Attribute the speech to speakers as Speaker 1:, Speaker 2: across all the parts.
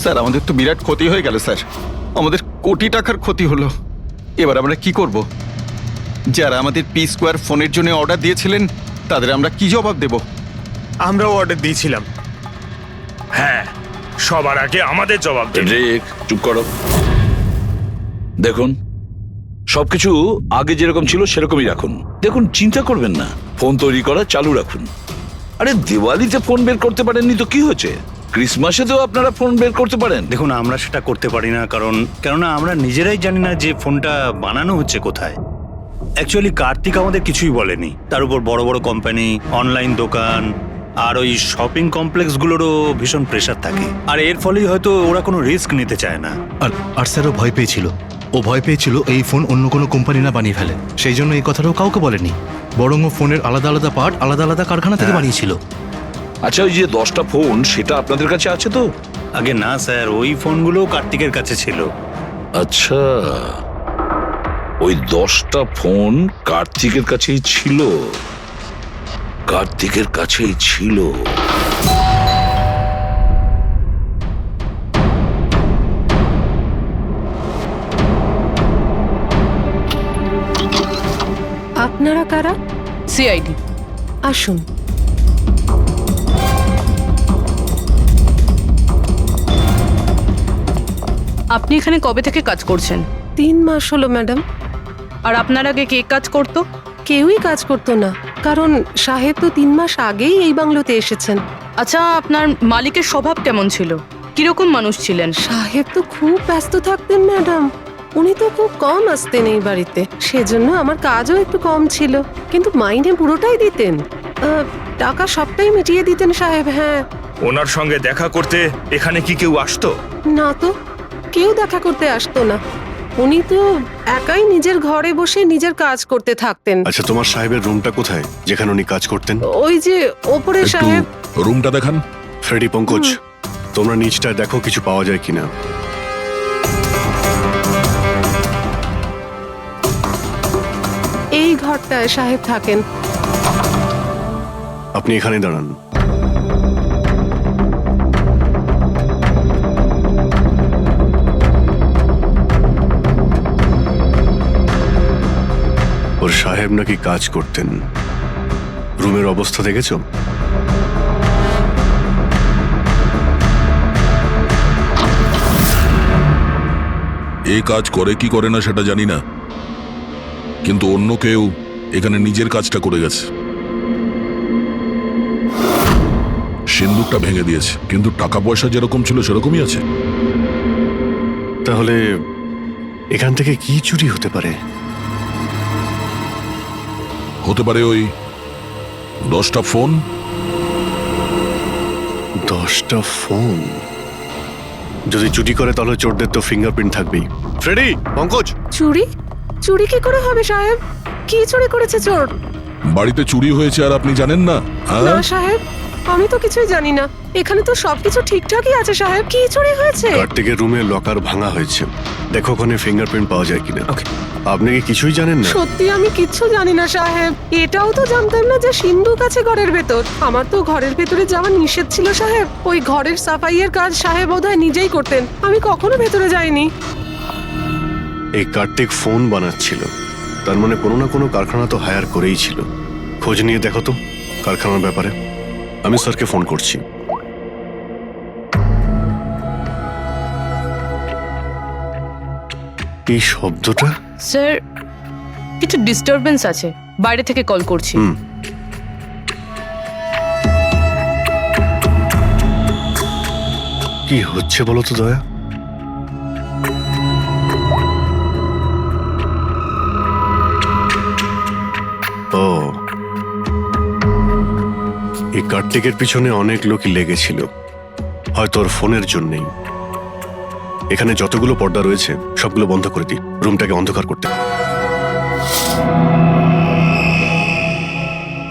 Speaker 1: Sir আমাদের তো বিরাট ক্ষতি হয়ে গেল স্যার, আমাদের কোটি টাকার ক্ষতি হলো। এবার আমরা কি করব? যারা আমাদের পি স্কোয়ার ফোনের জন্য অর্ডার দিয়েছিলেন তাদের আমরা কি জবাব দেব?
Speaker 2: আমরাও অর্ডার দিয়েছিলাম।
Speaker 3: হ্যাঁ, সবার আগে আমাদের জবাব দিন।
Speaker 4: রিক, চুপ করো। দেখুন, সবকিছু আগে যেরকম ছিল সেরকমই রাখুন। দেখুন, চিন্তা করবেন না, ফোন তৈরি করা চালু রাখুন। আরে দিওয়ালিতে ফোন বের করতে পারেননি তো কি হয়েছে? ক্রিসমাসেতেও আপনারা ফোন বের করতে পারেন।
Speaker 5: দেখুন, আমরা সেটা করতে পারি না, কেননা আমরা নিজেরাই জানি না যে ফোনটা বানানো হচ্ছে কোথায়। অ্যাকচুয়ালি কার্তিক আমাদের কিছুই বলেনি। তার উপর বড় বড় কোম্পানি, অনলাইন দোকান আর ওই শপিং কমপ্লেক্সগুলোরও ভীষণ প্রেশার থাকে, আর এর ফলেই হয়তো ওরা কোনো রিস্ক নিতে চায় না।
Speaker 6: আর স্যারও ভয় পেয়েছিল। ও ভয় পেয়েছিল এই ফোন অন্য কোনো কোম্পানি না বানিয়ে ফেলে, সেই জন্য এই কথাটাও কাউকে বলেনি। বরং ও ফোনের আলাদা আলাদা পার্ট আলাদা আলাদা কারখানা থেকে বানিয়েছিল।
Speaker 4: আচ্ছা, ওই যে 10টা ফোন, সেটা আপনাদের কাছে আছে তো?
Speaker 5: আগে না স্যার, ওই ফোনগুলো কার্তিকের কাছে ছিল।
Speaker 4: আচ্ছা, ওই 10টা ফোন কার্তিকের কাছেই ছিল। কার্তিকের কাছেই ছিল।
Speaker 7: আপনারা কারা?
Speaker 8: সিআইডি।
Speaker 7: আসুন।
Speaker 8: আপনি এখানে কবে থেকে কাজ করছেন?
Speaker 7: 3 মাস হলো ম্যাডাম।
Speaker 8: আর আপনার আগে কে কাজ করতো?
Speaker 7: কেউই কাজ করতো না, কারণ সাহেব তো 3 মাস আগেই এই বাংলোতে এসেছেন।
Speaker 8: আচ্ছা, আপনার মালিকের স্বভাব কেমন ছিল? কিরকম মানুষ ছিলেন?
Speaker 7: সাহেব তো খুব ব্যস্ত থাকতেন ম্যাডাম, উনি তো খুব কম আসতেন এই বাড়িতে, সেজন্য আমার কাজও একটু কম ছিল, কিন্তু মাইনে পুরোটাই দিতেন। টাকা সবটাই মিটিয়ে দিতেন সাহেব। হ্যাঁ।
Speaker 3: ওনার সঙ্গে দেখা করতে এখানে কি কেউ আসতো?
Speaker 7: না তো, কেউ দেখা করতে আসতো না। উনি তো একাই নিজের ঘরে বসে নিজের কাজ করতে থাকতেন।
Speaker 9: আচ্ছা, তোমার সাহেবের রুমটা কোথায় যেখানে উনি কাজ করতেন?
Speaker 7: ওই যে ওপরে সাহেব।
Speaker 9: রুমটা দেখান। ফ্রেডি, পঙ্কজ, তোমরা নিচটায় দেখো কিছু পাওয়া যায় কিনা।
Speaker 7: এই ঘরটায় সাহেব থাকেন।
Speaker 9: আপনি এখানে দাঁড়ান। ওর সাহেব নাকি কাজ করতেন। রুমের অবস্থা দেখেছো?
Speaker 10: এই কাজ করে কি করে না সেটা জানি না, কিন্তু অন্য কেউ এখানে নিজের কাজটা করে গেছে। সিন্দুকটা ভেঙে দিয়েছে, কিন্তু টাকা পয়সা যেরকম ছিল সেরকমই আছে।
Speaker 9: তাহলে এখান থেকে কি চুরি হতে পারে?
Speaker 10: হতে পারে ওই 10টা ফোন।
Speaker 9: 10টা ফোন যদি চুরি করে তাহলে চোরদের তো ফিঙ্গারপ্রিন্ট থাকবেই। ফ্রেডি, পঙ্কজ।
Speaker 7: চুরি? চুরি কি করে হবে সাহেব? কি চুরি করেছে চোর?
Speaker 10: বাড়িতে চুরি হয়েছে আর আপনি জানেন না?
Speaker 7: না সাহেব, আমি তো কিছুই জানি না। এখানে তো সবকিছু ঠিকঠাকই আছে সাহেব। কি চুরি হয়েছে?
Speaker 9: কার্তিকের রুমে লকার ভাঙা হয়েছে, দেখো ওখানে ফিঙ্গারপ্রিন্ট পাওয়া যায় কিনা। আপনি কি কিছুই জানেন না?
Speaker 7: সত্যি আমি কিচ্ছু জানি না সাহেব। এটাও তো জানতাম না যে সিন্ধুক আছে ঘরের ভেতর। আমার তো ঘরের ভেতরে যাওয়া নিষেধ ছিল সাহেব। ওই ঘরের সাফাইয়ের কাজ সাহেব বোধহয় নিজেই করতেন, আমি কখনো ভেতরে যাইনি।
Speaker 9: এই কার্তিক ফোন বানাচ্ছিল, তার মানে কোনো না কোনো কারখানা তো হায়ার করেই ছিল। খোঁজ নিয়ে দেখো তো কারখানার ব্যাপারে। আমি স্যারকে ফোন করছি। এই শব্দটা?
Speaker 8: স্যার, কিছু ডিস্টারবেন্স আছে, বাইরে থেকে কল করছি।
Speaker 9: কি হচ্ছে বলো তো দয়া? ও, এই কার্তিকের পিছনে অনেক লোকই লেগেছিল, হয়তো ওর ফোনের জন্যই। এখানে যতগুলো পর্দা রয়েছে সবগুলো বন্ধ করে দিই, রুমটাকে অন্ধকার করতে।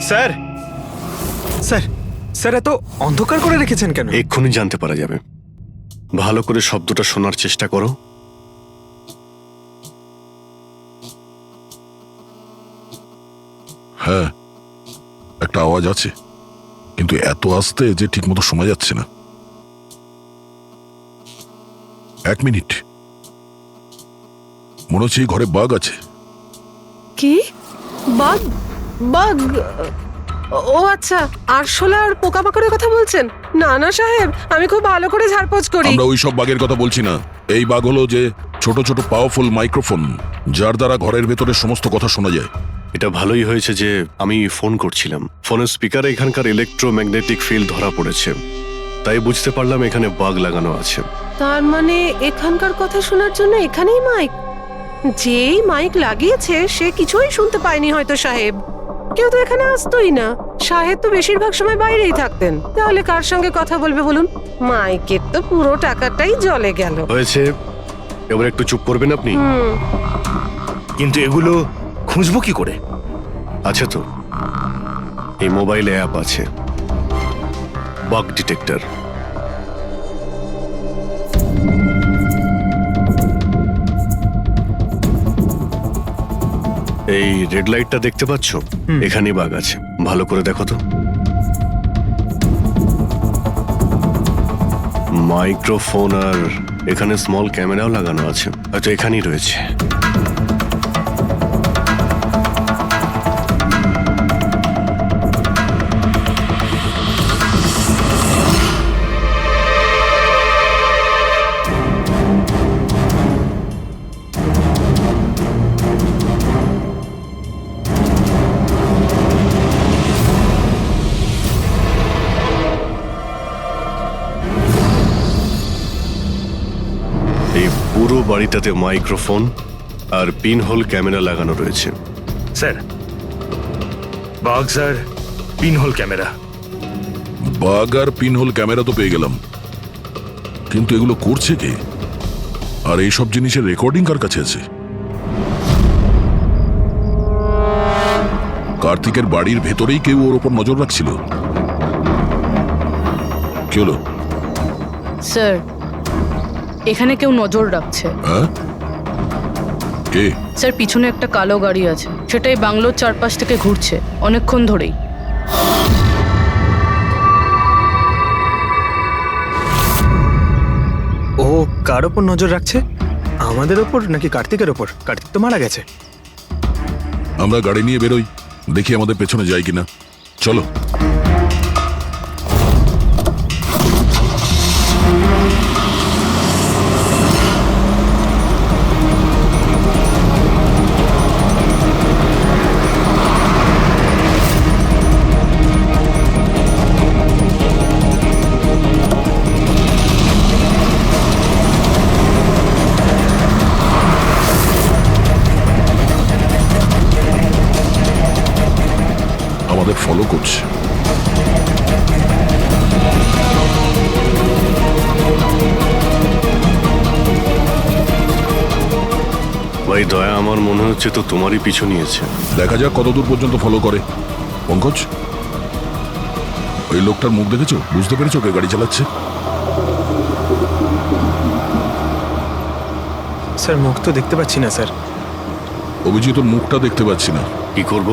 Speaker 2: স্যার, স্যার, স্যার, এত অন্ধকার করে রেখেছেন কেন?
Speaker 9: এক্ষুনি জানতে পারা যাবে। ভালো করে শব্দটা শোনার চেষ্টা করো।
Speaker 10: হ্যাঁ, একটা আওয়াজ আছে, কিন্তু এত আস্তে যে ঠিক মতো শোনা যাচ্ছে না। এক মিনিট, মনে হচ্ছে এই ঘরে বাঘ আছে।
Speaker 7: কি বাঘ? বাঘ? ও আচ্ছা, আরশোলা আর পোকামাকড়ের কথা বলছেন? না না সাহেব, আমি খুব ভালো করে ঝাড়পোছ করি।
Speaker 10: আমরা ওই সব বাঘের কথা বলছি না। এই বাঘ হলো যে ছোট ছোট পাওয়ারফুল মাইক্রোফোন, যার দ্বারা ঘরের ভেতরে সমস্ত কথা শোনা যায়।
Speaker 9: এটা ভালোই হয়েছে যে আমি ফোন করছিলাম, ফোনের স্পিকারে এখানকার ইলেকট্রোম্যাগনেটিক ফিল্ড ধরা পড়েছে, তাই বুঝতে পারলাম এখানে বাগ লাগানো আছে।
Speaker 7: তার মানে এখানকার কথা শোনার জন্য এখানেই মাইক? যেই মাইক লাগিয়েছে সে কিছুই শুনতে পায়নি হয়তো সাহেব। কেউ তো এখানে আসতোই না। সাহেব তো বেশিরভাগ সময় বাইরেই থাকতেন। তাহলে কার সঙ্গে কথা বলবে বলুন? মাইকের তো পুরো টাকাটাই জলে গেল।
Speaker 9: হয়েছে, এবার একটু চুপ করবেন আপনি?
Speaker 3: কিন্তু এগুলো খুঁজবো কি করে?
Speaker 9: আছে তো, এই মোবাইলে অ্যাপ আছে, বাগ ডিটেক্টর। এই রেড লাইটটা দেখতে পাচ্ছ? এখানেই বাগ আছে, ভালো করে দেখো তো। মাইক্রোফোন আর এখানে স্মল ক্যামেরাও লাগানো আছে, হয়তো এখানেই রয়েছে। এই পুরো বাড়িটাতে মাইক্রোফোন আর পিন হোল ক্যামেরা লাগানো রয়েছে।
Speaker 3: স্যার, বাগস আর পিনহোল ক্যামেরা।
Speaker 10: বাঘ আর পিনহোল ক্যামেরা তো পেয়ে গেলাম, কিন্তু এগুলো করছে কে? আর এইসব জিনিসের রেকর্ডিং কার কাছে আছে? কার্তিকের বাড়ির ভেতরেই কেউ ওর ওপর নজর রাখছিল। কি হলো?
Speaker 8: স্যার, এখানে কেউ নজর রাখছে।
Speaker 10: হ্যাঁ, কে?
Speaker 8: স্যার, পিছনে একটা কালো গাড়ি আছে, সেটাই বাংলোর চারপাশ থেকে ঘুরছে অনেকক্ষণ ধরেই।
Speaker 2: ও কার ওপর নজর রাখছে? আমাদের ওপর নাকি কার্তিকের ওপর? কার্তিক তো মারা গেছে।
Speaker 10: আমরা গাড়ি নিয়ে বেরোই, দেখি আমাদের পেছনে যায় কিনা। চলো। আমাদের ফলো করছে।
Speaker 9: ভাই দয়া, আমার মনে হচ্ছে তো তোমারই পিছু নিয়েছে।
Speaker 10: দেখা যাক কতদূর পর্যন্ত ফলো করে। পঙ্কজ, ওই লোকটার মুখ দেখেছো? বুঝতে পেরেছো কে গাড়ি চালাচ্ছে?
Speaker 2: স্যার, মুখ তো দেখতে পাচ্ছি না স্যার।
Speaker 10: অভিজিৎ, ওর মুখটা দেখতে পাচ্ছি না।
Speaker 9: কি করব?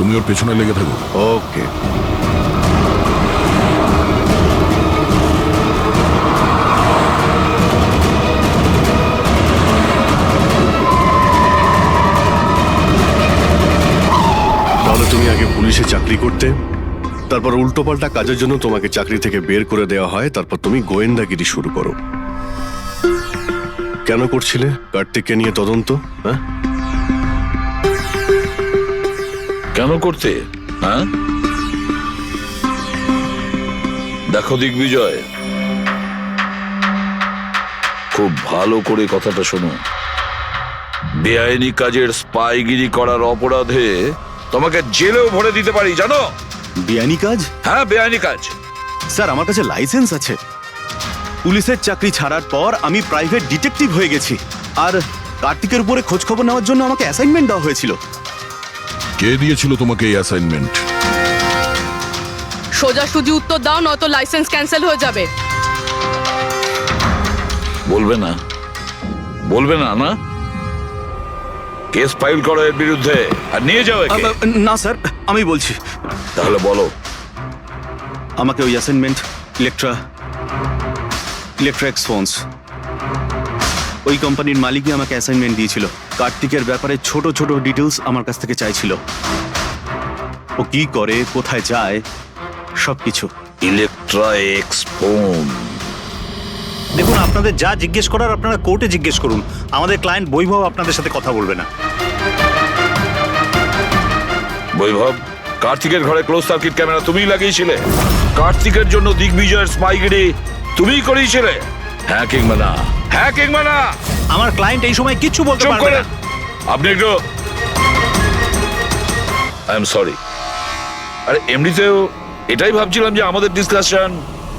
Speaker 10: তুমি ওর পেছনে লেগে থাকো।
Speaker 9: ওকে। তাহলে তুমি আগে পুলিশে চাকরি করতে, তারপর উল্টোপাল্টা কাজের জন্য তোমাকে চাকরি থেকে বের করে দেওয়া হয়, তারপর তুমি গোয়েন্দাগিরি শুরু করো। কেন করছিলে কার্তিককে নিয়ে তদন্ত? হ্যাঁ,
Speaker 4: কেন করতে? হ্যাঁ, দেখো দিগ্বিজয়, খুব ভালো করে কথাটা শোনো। বেআইনি কাজের স্পাইগিরি করার অপরাধে তোমাকে জেলেও ভরে দিতে পারি, জানো?
Speaker 11: বেআইনি কাজ?
Speaker 4: হ্যাঁ, বেআইনি কাজ।
Speaker 11: স্যার, আমার কাছে লাইসেন্স আছে। পুলিশের চাকরি ছাড়ার পর আমি প্রাইভেট ডিটেকটিভ হয়ে গেছি, আর কার্তিকের উপরে খোঁজ খবর নেওয়ার জন্য আমাকে অ্যাসাইনমেন্ট দেওয়া হয়েছিল।
Speaker 10: কে দিয়েছিল তোমাকে এই অ্যাসাইনমেন্ট?
Speaker 8: সোজাসুজি উত্তর দাও, নয়তো লাইসেন্স ক্যান্সেল হয়ে যাবে।
Speaker 4: বলবে না? বলবে না? না, কেস ফাইল করো এর বিরুদ্ধে আর নিয়ে যাও একে।
Speaker 11: না স্যার, আমি বলছি।
Speaker 4: তাহলে বলো।
Speaker 11: আমাকে ওই অ্যাসাইনমেন্ট ইলেকট্রা এক্সফোন্স ওই কোম্পানির মালিকই আমাকে অ্যাসাইনমেন্ট দিয়েছিল। কার্তিকের ব্যাপারে ছোট ছোট ডিটেলস আমার কাছ থেকে চাইছিল। ও কি করে, কোথায় যায়, সবকিছু।
Speaker 4: Electra x phone.
Speaker 5: দেখুন, আপনাদের যা জিজ্ঞেস করার আপনারা কোর্টে জিজ্ঞেস করুন। আমাদের ক্লায়েন্ট বৈভব আপনাদের সাথে কথা বলবে না।
Speaker 4: বৈভব, কার্তিকের ঘরে ক্লোজ সার্কিট ক্যামেরা তুমিই লাগিয়েছিলে? কার্তিকের জন্য দিগ্বিজয়ের স্পাইগিরি তুমিই করিয়েছিলে? হ্যাঁ কিংবা না? হ্যাঁ কিংবা না?
Speaker 5: আমার ক্লায়েন্ট এই সময় কিচ্ছু বলতে
Speaker 4: চুপ
Speaker 5: পারবে
Speaker 4: করেন।
Speaker 5: না।
Speaker 4: আপনি একটু, আই এম সরি। আরে এমনিতেও এটাই ভাবছিলাম যে আমাদের ডিসকাশন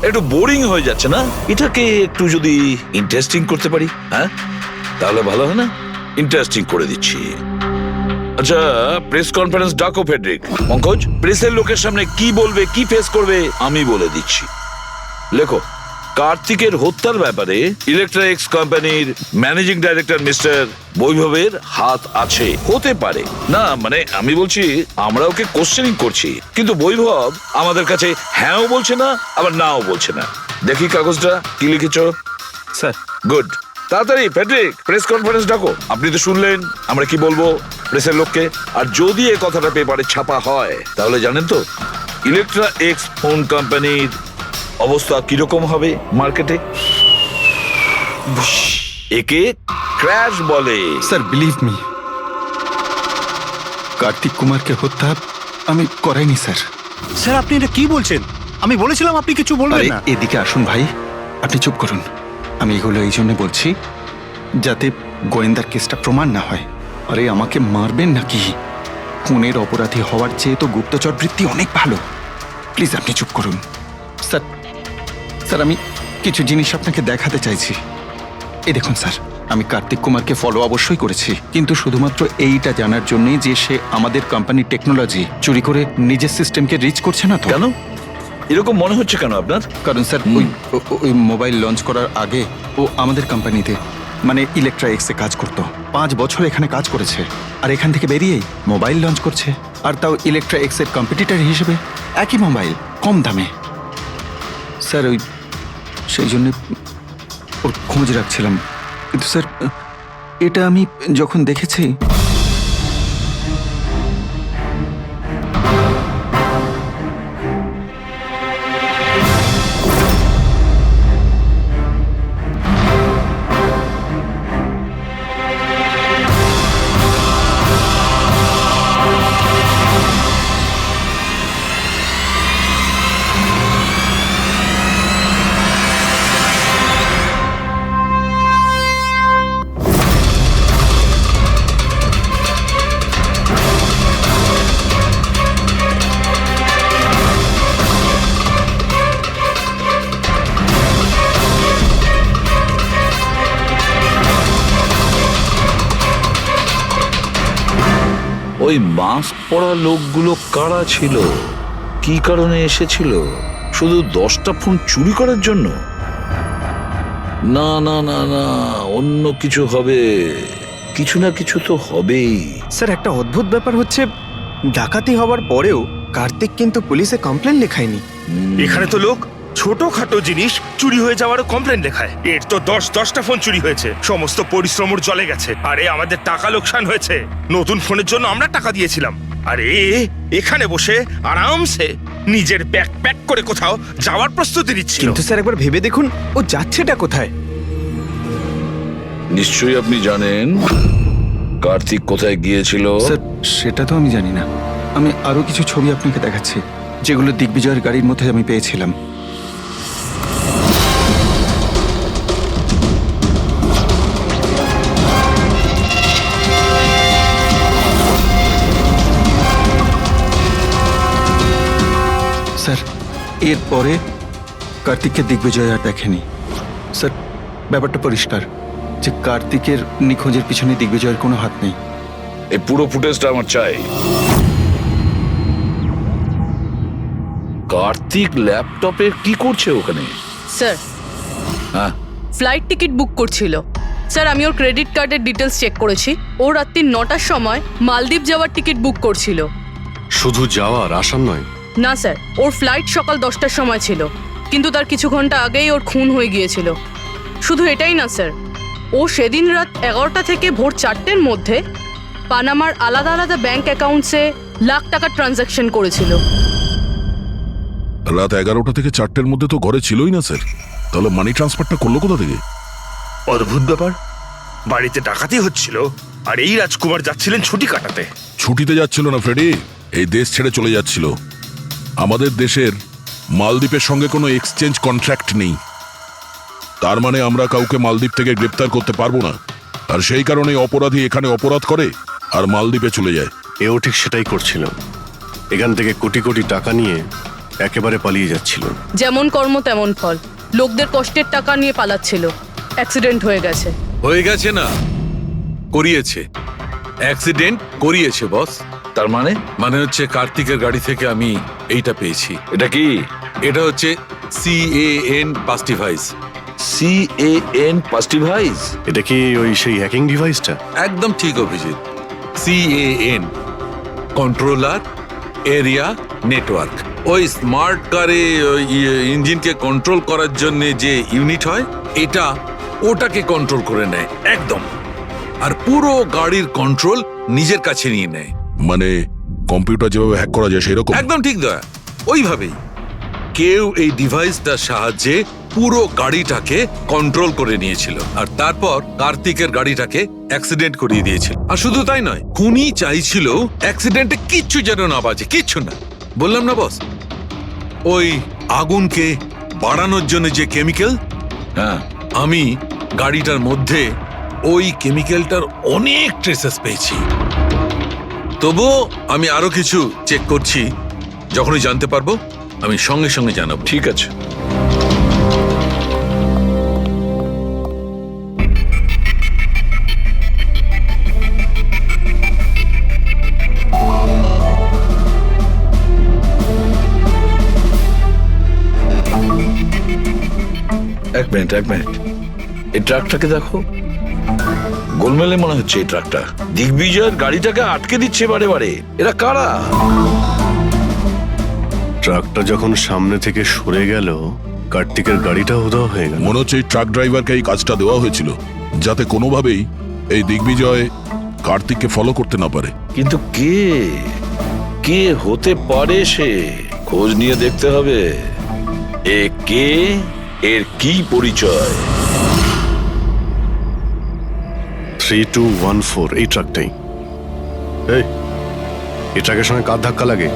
Speaker 4: একটু বোরিং হয়ে যাচ্ছে না, এটাকে একটু যদি ইন্টারেস্টিং করতে পারি, হ্যাঁ তাহলে ভালো হয় না? ইন্টারেস্টিং করে দিচ্ছি। আচ্ছা, প্রেস কনফারেন্স ডাকো ফেডরিক। পঙ্কজ, প্রেসের লোকের সামনে কি বলবে, কি ফেস করবে আমি বলে দিচ্ছি। লেখো, কার্তিকের হত্যার ব্যাপারে ইলেকট্রা এক্স কোম্পানির ম্যানেজিং ডাইরেক্টর মিস্টার বৈভবের হাত আছে। হতে পারে না, মানে আমি বলছি আমরা ওকে কোশ্চেনিং করছি, কিন্তু বৈভব আমাদের কাছে হ্যাঁও বলছে না আবার নাও বলছে না। দেখি কাগজটা কি লিখেছো।
Speaker 2: Sir,
Speaker 4: good. তাড়াতাড়ি ফেডরিক, প্রেস কনফারেন্স ডাকো। আপনি তো শুনলেন আমরা কি বলবো প্রেসের লোককে। আর যদি এই কথাটা পেপারে ছাপা হয় তাহলে জানেন তো ইলেকট্রা এক্স ফোন কোম্পানির অবস্থা কিরকম হবে মার্কেটে। একে ক্র্যাশ বলে।
Speaker 1: স্যার বিলিভ মি, কার্তিক কুমারকে হত্যা আমি করাইনি স্যার।
Speaker 5: স্যার, আপনি এটা কি বলছেন? আমি বলেছিলাম আপনি কিছু বলবেন
Speaker 1: আরে
Speaker 5: না।
Speaker 1: এদিকে আসুন ভাই, আপনি চুপ করুন। আমি এগুলো এই জন্য বলছি যাতে গোয়েন্দার কেসটা প্রমাণ না হয়। আরে আমাকে মারবেন নাকি? খুনের অপরাধী হওয়ার চেয়ে তো গুপ্তচর বৃত্তি অনেক ভালো। প্লিজ আপনি চুপ করুন। স্যার, স্যার আমি কিছু জিনিস আপনাকে দেখাতে চাইছি। এই দেখুন স্যার, আমি কার্তিক কুমারকে ফলো অবশ্যই করেছি, কিন্তু শুধুমাত্র এইটা জানার জন্যই যে সে আমাদের কোম্পানির টেকনোলজি চুরি করে নিজের সিস্টেমকে রিচ করছে না তো।
Speaker 4: কেন এরকম মনে হচ্ছে কেন আপনার?
Speaker 1: কারণ স্যার ওই মোবাইল লঞ্চ করার আগে ও আমাদের কোম্পানিতে মানে ইলেকট্রা এক্সে কাজ করতো। 5 বছর এখানে কাজ করেছে, আর এখান থেকে বেরিয়েই মোবাইল লঞ্চ করছে, আর তাও ইলেকট্রা এক্সের কম্পিটিটর হিসেবে। একই মোবাইল, কম দামে। স্যার সেই জন্য ওর খোঁজ রাখছিলাম। কিন্তু স্যার এটা আমি যখন দেখেছি,
Speaker 4: ওই মাস্ক পরা লোকগুলো কারা ছিল, কি কারণে এসেছিল? শুধু 10টা ফোন চুরি করার জন্য? না না না না, অন্য কিছু হবে, কিছু না কিছু তো হবেই।
Speaker 2: স্যার একটা অদ্ভুত ব্যাপার হচ্ছে, ডাকাতি হওয়ার পরেও কার্তিক কিন্তু পুলিশে কমপ্লেন লেখায়নি।
Speaker 3: এখানে তো লোক ছোটখাটো জিনিস চুরি হয়ে যাওয়ারও কমপ্লেন লেখায়। এর তো 10টা ফোন চুরি হয়েছে, সমস্ত পরিশ্রম ওর জলে গেছে। আরে আমাদের টাকা লোকসান হয়েছে, নতুন ফোনের জন্য আমরা টাকা দিয়েছিলাম। আরে এখানে বসে আরামসে নিজের ব্যাগ প্যাক করে কোথাও যাওয়ার প্রস্তুতি নিচ্ছিল।
Speaker 2: কিন্তু স্যার একবার ভেবে দেখুন, ও যাচ্ছেটা কোথায়?
Speaker 4: নিশ্চয়ই আপনি জানেন কার্তিক কোথায় গিয়েছিল।
Speaker 1: স্যার সেটা তো আমি জানি না। আমি আরো কিছু ছবি আপনাকে দেখাচ্ছি, যেগুলো দিগ্বিজয়ের গাড়ির মধ্যে আমি পেয়েছিলাম। স্যার এরপরে কার্তিককে দিগ্বিজয় আর দেখেনি। স্যার ব্যাপারটা পরিষ্কার যে কার্তিকের নিখোঁজের পিছনে দিগ্বিজয়ের কোনো হাত নেই।
Speaker 4: এই পুরো ফুটেজটা আমার চাই। কার্তিক ল্যাপটপে কি করছে ওখানে?
Speaker 8: স্যার
Speaker 4: হ্যাঁ,
Speaker 8: ফ্লাইট টিকিট বুক করছিল। স্যার আমি ওর ক্রেডিট কার্ডের ডিটেলস চেক করেছি। ও রাত্রি 9টার সময় মালদ্বীপ যাওয়ার টিকিট বুক করছিল।
Speaker 9: শুধু যাওয়ার, আসার নয়?
Speaker 8: না স্যার, ওর ফ্লাইট সকাল 10টার সময় ছিল, কিন্তু তার কিছু ঘন্টা আগেই ওর খুন হয়ে গিয়েছিল। শুধু এটাই না স্যার, ও সেদিন রাত 11টা থেকে ভোর 4টের মধ্যে পানামার আলাদা আলাদা ব্যাংক অ্যাকাউন্টসে লাখ টাকার ট্রানজ্যাকশন করেছিল।
Speaker 10: রাত 11টা থেকে 4টের মধ্যে তো ঘরে ছিলই না স্যার, তাহলে মানি ট্রান্সফারটা করলো কোথা থেকে?
Speaker 3: অদ্ভুত ব্যাপার, বাড়িতে ডাকাতি হচ্ছিল আর এই রাজকুমার যাচ্ছিলেন ছুটি কাটাতে।
Speaker 10: ছুটিতে যাচ্ছিল না ফ্রেডি, এই দেশ ছেড়ে চলে যাচ্ছিল। আমাদের দেশের মালদ্বীপের সঙ্গে কোনো এক্সচেঞ্জ কন্ট্রাক্ট নেই, তার মানে আমরা কাউকে মালদ্বীপ থেকে গ্রেপ্তার করতে পারবো না। আর সেই কারণে অপরাধী এখানে অপরাধ করে আর মালদ্বীপে চলে যায়।
Speaker 9: এও ঠিক সেটাই করছিল, এখান থেকে কোটি কোটি টাকা নিয়ে একেবারে পালিয়ে যাচ্ছিল।
Speaker 8: যেমন কর্ম তেমন ফল, লোকদের কষ্টের টাকা নিয়ে পালাচ্ছিল, অ্যাক্সিডেন্ট হয়ে গেছে।
Speaker 12: হয়ে গেছে না, করিয়েছে। অ্যাক্সিডেন্ট করিয়েছে বস।
Speaker 4: তার মানে
Speaker 12: মানে হচ্ছে কার্তিকের গাড়ি থেকে আমি এইটা পেয়েছি।
Speaker 4: এটা কি?
Speaker 12: এটা হচ্ছে CAN পাস্টিভাইজ।
Speaker 4: CAN পাস্টিভাইজ?
Speaker 9: এটা কি ওই সেই হ্যাকিং ডিভাইসটা?
Speaker 12: একদম ঠিক Abhijit. CAN controller area network. ওই স্মার্ট কারে ইঞ্জিনকে কন্ট্রোল করার জন্য যে ইউনিট হয়, এটা ওটাকে কন্ট্রোল করে নেয় একদম, আর পুরো গাড়ির কন্ট্রোল নিজের কাছে নিয়ে নেয়।
Speaker 10: মানে কম্পিউটার যেভাবে হ্যাক করা যায় সেরকম?
Speaker 12: একদম ঠিক দয়া, ওইভাবেই। কেউ এই ডিভাইসটার সাহায্যে পুরো গাড়িটাকে কন্ট্রোল করে নিয়েছিল, আর তারপর কার্তিকের গাড়িটাকে অ্যাক্সিডেন্ট করিয়ে দিয়েছিল। আর শুধু তাই নয়, খুনি চাইছিল অ্যাক্সিডেন্টে কিচ্ছু যেন না বাজে, কিচ্ছু না। বললাম না বস, ওই আগুনকে বাড়ানোর জন্য যে কেমিক্যাল,
Speaker 4: হ্যাঁ,
Speaker 12: আমি গাড়িটার মধ্যে ওই কেমিক্যালটার অনেক ট্রেসেস পেয়েছি। তবুও আমি আরো কিছু চেক করছি, যখনই জানতে পারবো আমি সঙ্গে সঙ্গে জানাবো।
Speaker 4: ঠিক আছে। এক মিনিট এই ট্রাকটাকে দেখো, গোলমেলে মনে হচ্ছে এই ট্রাকটা। দিগ্বিজয়ের গাড়িটাকে আটকে দিচ্ছে বারে বারে। এরা কারা?
Speaker 9: ট্রাকটা যখন সামনে থেকে সরে গেল, কার্তিকের গাড়িটা উধাও হয়ে গেল।
Speaker 10: মনে হচ্ছে এই ট্রাক ড্রাইভারকে এই কাজটা দেওয়া হয়েছিল, যাতে কোনোভাবেই এই দিগ্বিজয় কার্তিককে ফলো করতে না পারে।
Speaker 4: কিন্তু কে হতে পারে সে? খোঁজ নিয়ে দেখতে হবে। এ কে, এর কি পরিচয়?
Speaker 9: 3214 এই ট্রাকটাই। এই ট্রাকের সঙ্গে কার ধাক্কা লাগে?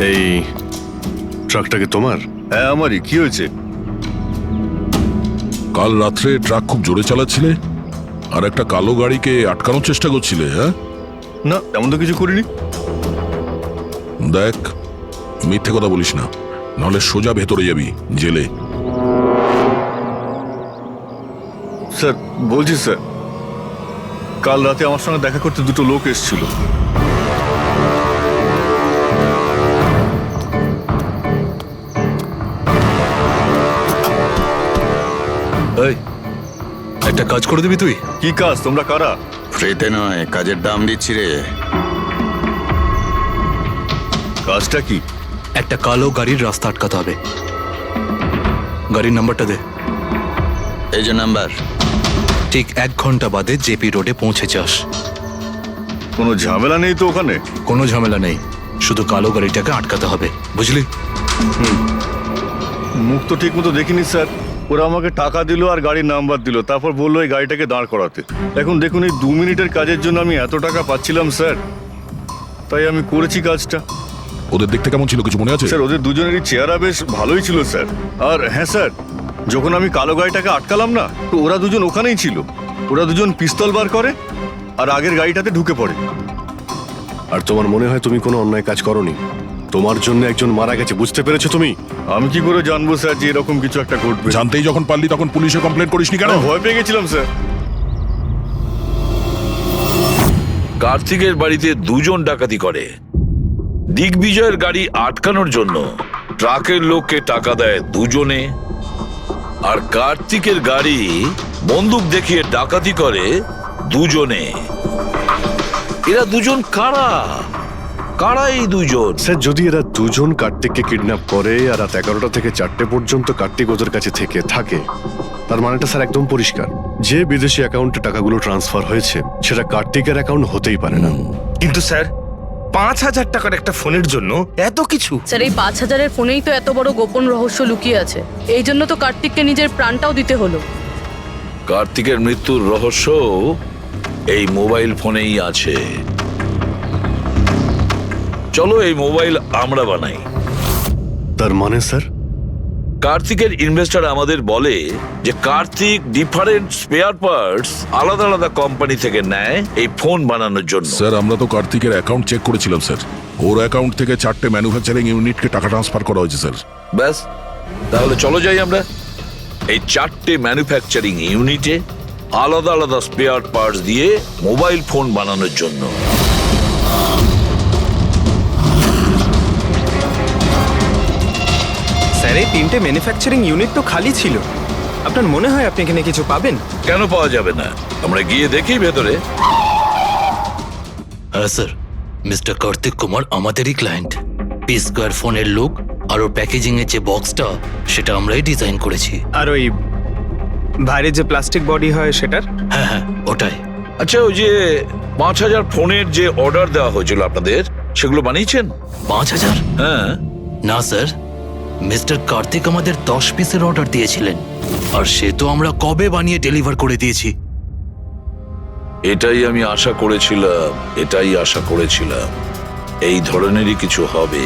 Speaker 9: এই ট্রাকটাকে তোমার?
Speaker 11: হ্যাঁ আমারই। কি হয়েছে?
Speaker 10: কাল রাত্রে ট্রাক খুব জোরে চালাচ্ছিলে আর একটা কালো গাড়িকে আটকানোর চেষ্টা করছিলে। হ্যাঁ,
Speaker 11: না তেমন তো কিছু করিনি।
Speaker 10: দেখ, মিথ্যে কথা বলিস না, নাহলে সোজা ভেতরে যাবি, জেলে।
Speaker 11: স্যার বলছি স্যার, কাল রাতে আমার সঙ্গে দেখা করতে দুটো লোক এসেছিল।
Speaker 5: এই, একটা কাজ করে দিবি তুই?
Speaker 11: কি কাজ? তোমরা কারা?
Speaker 1: ফ্রিতে নয়, কাজের দাম দিচ্ছি রে।
Speaker 11: কাজটা কি?
Speaker 6: একটা কালো গাড়ির রাস্তা আটকাতে হবে। গাড়ির নাম্বারটা দে।
Speaker 1: এই যে নাম্বার।
Speaker 6: ঠিক 1 ঘন্টা বাদে জেপি রোডে পৌঁছে যাস।
Speaker 11: কোনো ঝামেলা নেই তো ওখানে?
Speaker 6: কোনো ঝামেলা নেই, শুধু কালো গাড়িটাকে আটকাতে হবে, বুঝলি?
Speaker 11: মুখ তো ঠিক মতো দেখিনি স্যার। ওরা আমাকে টাকা দিল আর গাড়ির নাম্বার দিল, তারপর বললো এই গাড়িটাকে দাঁড় করাতে। এখন দেখুন, এই 2 মিনিটের কাজের জন্য আমি এত টাকা পাচ্ছিলাম স্যার, তাই আমি করেছি কাজটা।
Speaker 10: ওদের দেখতে কেমন ছিল, কিছু মনে আছে?
Speaker 11: স্যার ওদের দুজনেরই চেহারা বেশ ভালোই ছিল স্যার। আর হ্যাঁ স্যার, যখন আমি কালো গাড়িটাকে আটকালাম না, তো ওরা দুজন ওখানেই ছিল। ওরা দুজন পিস্তল বার করে আর আগের গাড়িটাতে ঢুকে পড়ে।
Speaker 9: আর তোমার মনে হয় তুমি কোনো অন্যায় কাজ করনি? তোমার জন্য একজন মারা গেছে, বুঝতে পেরেছো তুমি?
Speaker 11: আমি কি করে জানবো স্যার যে এরকম কিছু একটা ঘটবে?
Speaker 10: জানতেই যখন পারলি তখন পুলিশে কমপ্লেন করিসনি কেন?
Speaker 11: ভয় পেয়ে গেছিলাম স্যার।
Speaker 4: কার্তিকের বাড়িতে 2 জন ডাকাতি করে। দিগ্বিজয়ের গাড়ি আটকানোর জন্য ট্রাকের লোককে টাকা দেয় 2 জনে, আর কার্তিকের গাড়ি বন্দুক দেখিয়ে ডাকাতি করে 2 জনে। এরা 2 জন কারা? কারা এই দুইজন?
Speaker 9: স্যার যদি এরা দুজন কার্তিককে কিডন্যাপ করে আর রাত 11টা থেকে 4টে পর্যন্ত কার্তিক ওদের কাছে থাকে তার মানেটা স্যার একদম পরিষ্কার, যে বিদেশি অ্যাকাউন্টে টাকাগুলো ট্রান্সফার হয়েছে সেটা কার্তিকের অ্যাকাউন্ট হতেই পারে না।
Speaker 3: কিন্তু স্যার 5,000 টাকার একটা ফোনের জন্য এত কিছু?
Speaker 8: স্যার এই 5,000-এর ফোনেই তো এত বড় গোপন রহস্য লুকিয়ে আছে। এই জন্য তো কার্তিককে নিজের প্রাণটাও দিতে হলো।
Speaker 4: কার্তিকের মৃত্যুর রহস্য এই মোবাইল ফোনেই আছে। চলো এই মোবাইল আমরা বানাই।
Speaker 9: তার মানে স্যার
Speaker 4: কার্তিকের ইনভেস্টর আমাদের বলে যে কার্তিক ডিফারেন্ট স্পেয়ার পার্টস আলাদা আলাদা কোম্পানি থেকে নেয় এই ফোন বানানোর জন্য।
Speaker 10: স্যার আমরা তো কার্তিকের অ্যাকাউন্ট চেক করেছিলাম স্যার, ওর অ্যাকাউন্ট থেকে 4টে ম্যানুফ্যাকচারিং ইউনিটকে টাকা ট্রান্সফার করা হয়েছে স্যার।
Speaker 4: ব্যাস, তাহলে চলো যাই আমরা এই 4টে ম্যানুফ্যাকচারিং ইউনিটে আলাদা আলাদা স্পেয়ার পার্টস দিয়ে মোবাইল ফোন বানানোর জন্য।
Speaker 2: স্যার এই 3টে ম্যানুফ্যাকচারিং ইউনিট তো খালি ছিল, আপনার মনে হয় আপনি এখানে কিছু পাবেন?
Speaker 4: কেন পাওয়া যাবে না? আমরা গিয়ে দেখি ভেতরে।
Speaker 6: হ্যাঁ স্যার, মিস্টার কার্তিক কুমার আমাদেরই ক্লায়েন্ট। পি স্কোয়ার ফোনের লুক আর ওর প্যাকেজিং এর যে বক্সটা সেটা আমরাই ডিজাইন করেছি।
Speaker 2: আর ওই বাইরে যে প্লাস্টিক বডি হয় সেটার?
Speaker 6: হ্যাঁ হ্যাঁ ওটাই।
Speaker 4: আচ্ছা, ওই যে 5,000 ফোনের যে অর্ডার দেওয়া হয়েছিল আপনাদের, সেগুলো বানিয়েছেন?
Speaker 6: 5,000?
Speaker 4: হ্যাঁ।
Speaker 6: না স্যার, মিস্টার কার্তিক আমাদের 10 পিসের অর্ডার দিয়েছিলেন, আর সে তো আমরা কবে বানিয়ে ডেলিভার করে দিয়েছি।
Speaker 4: এটাই আমি আশা করেছিলাম, এই ধরনেরই কিছু হবে।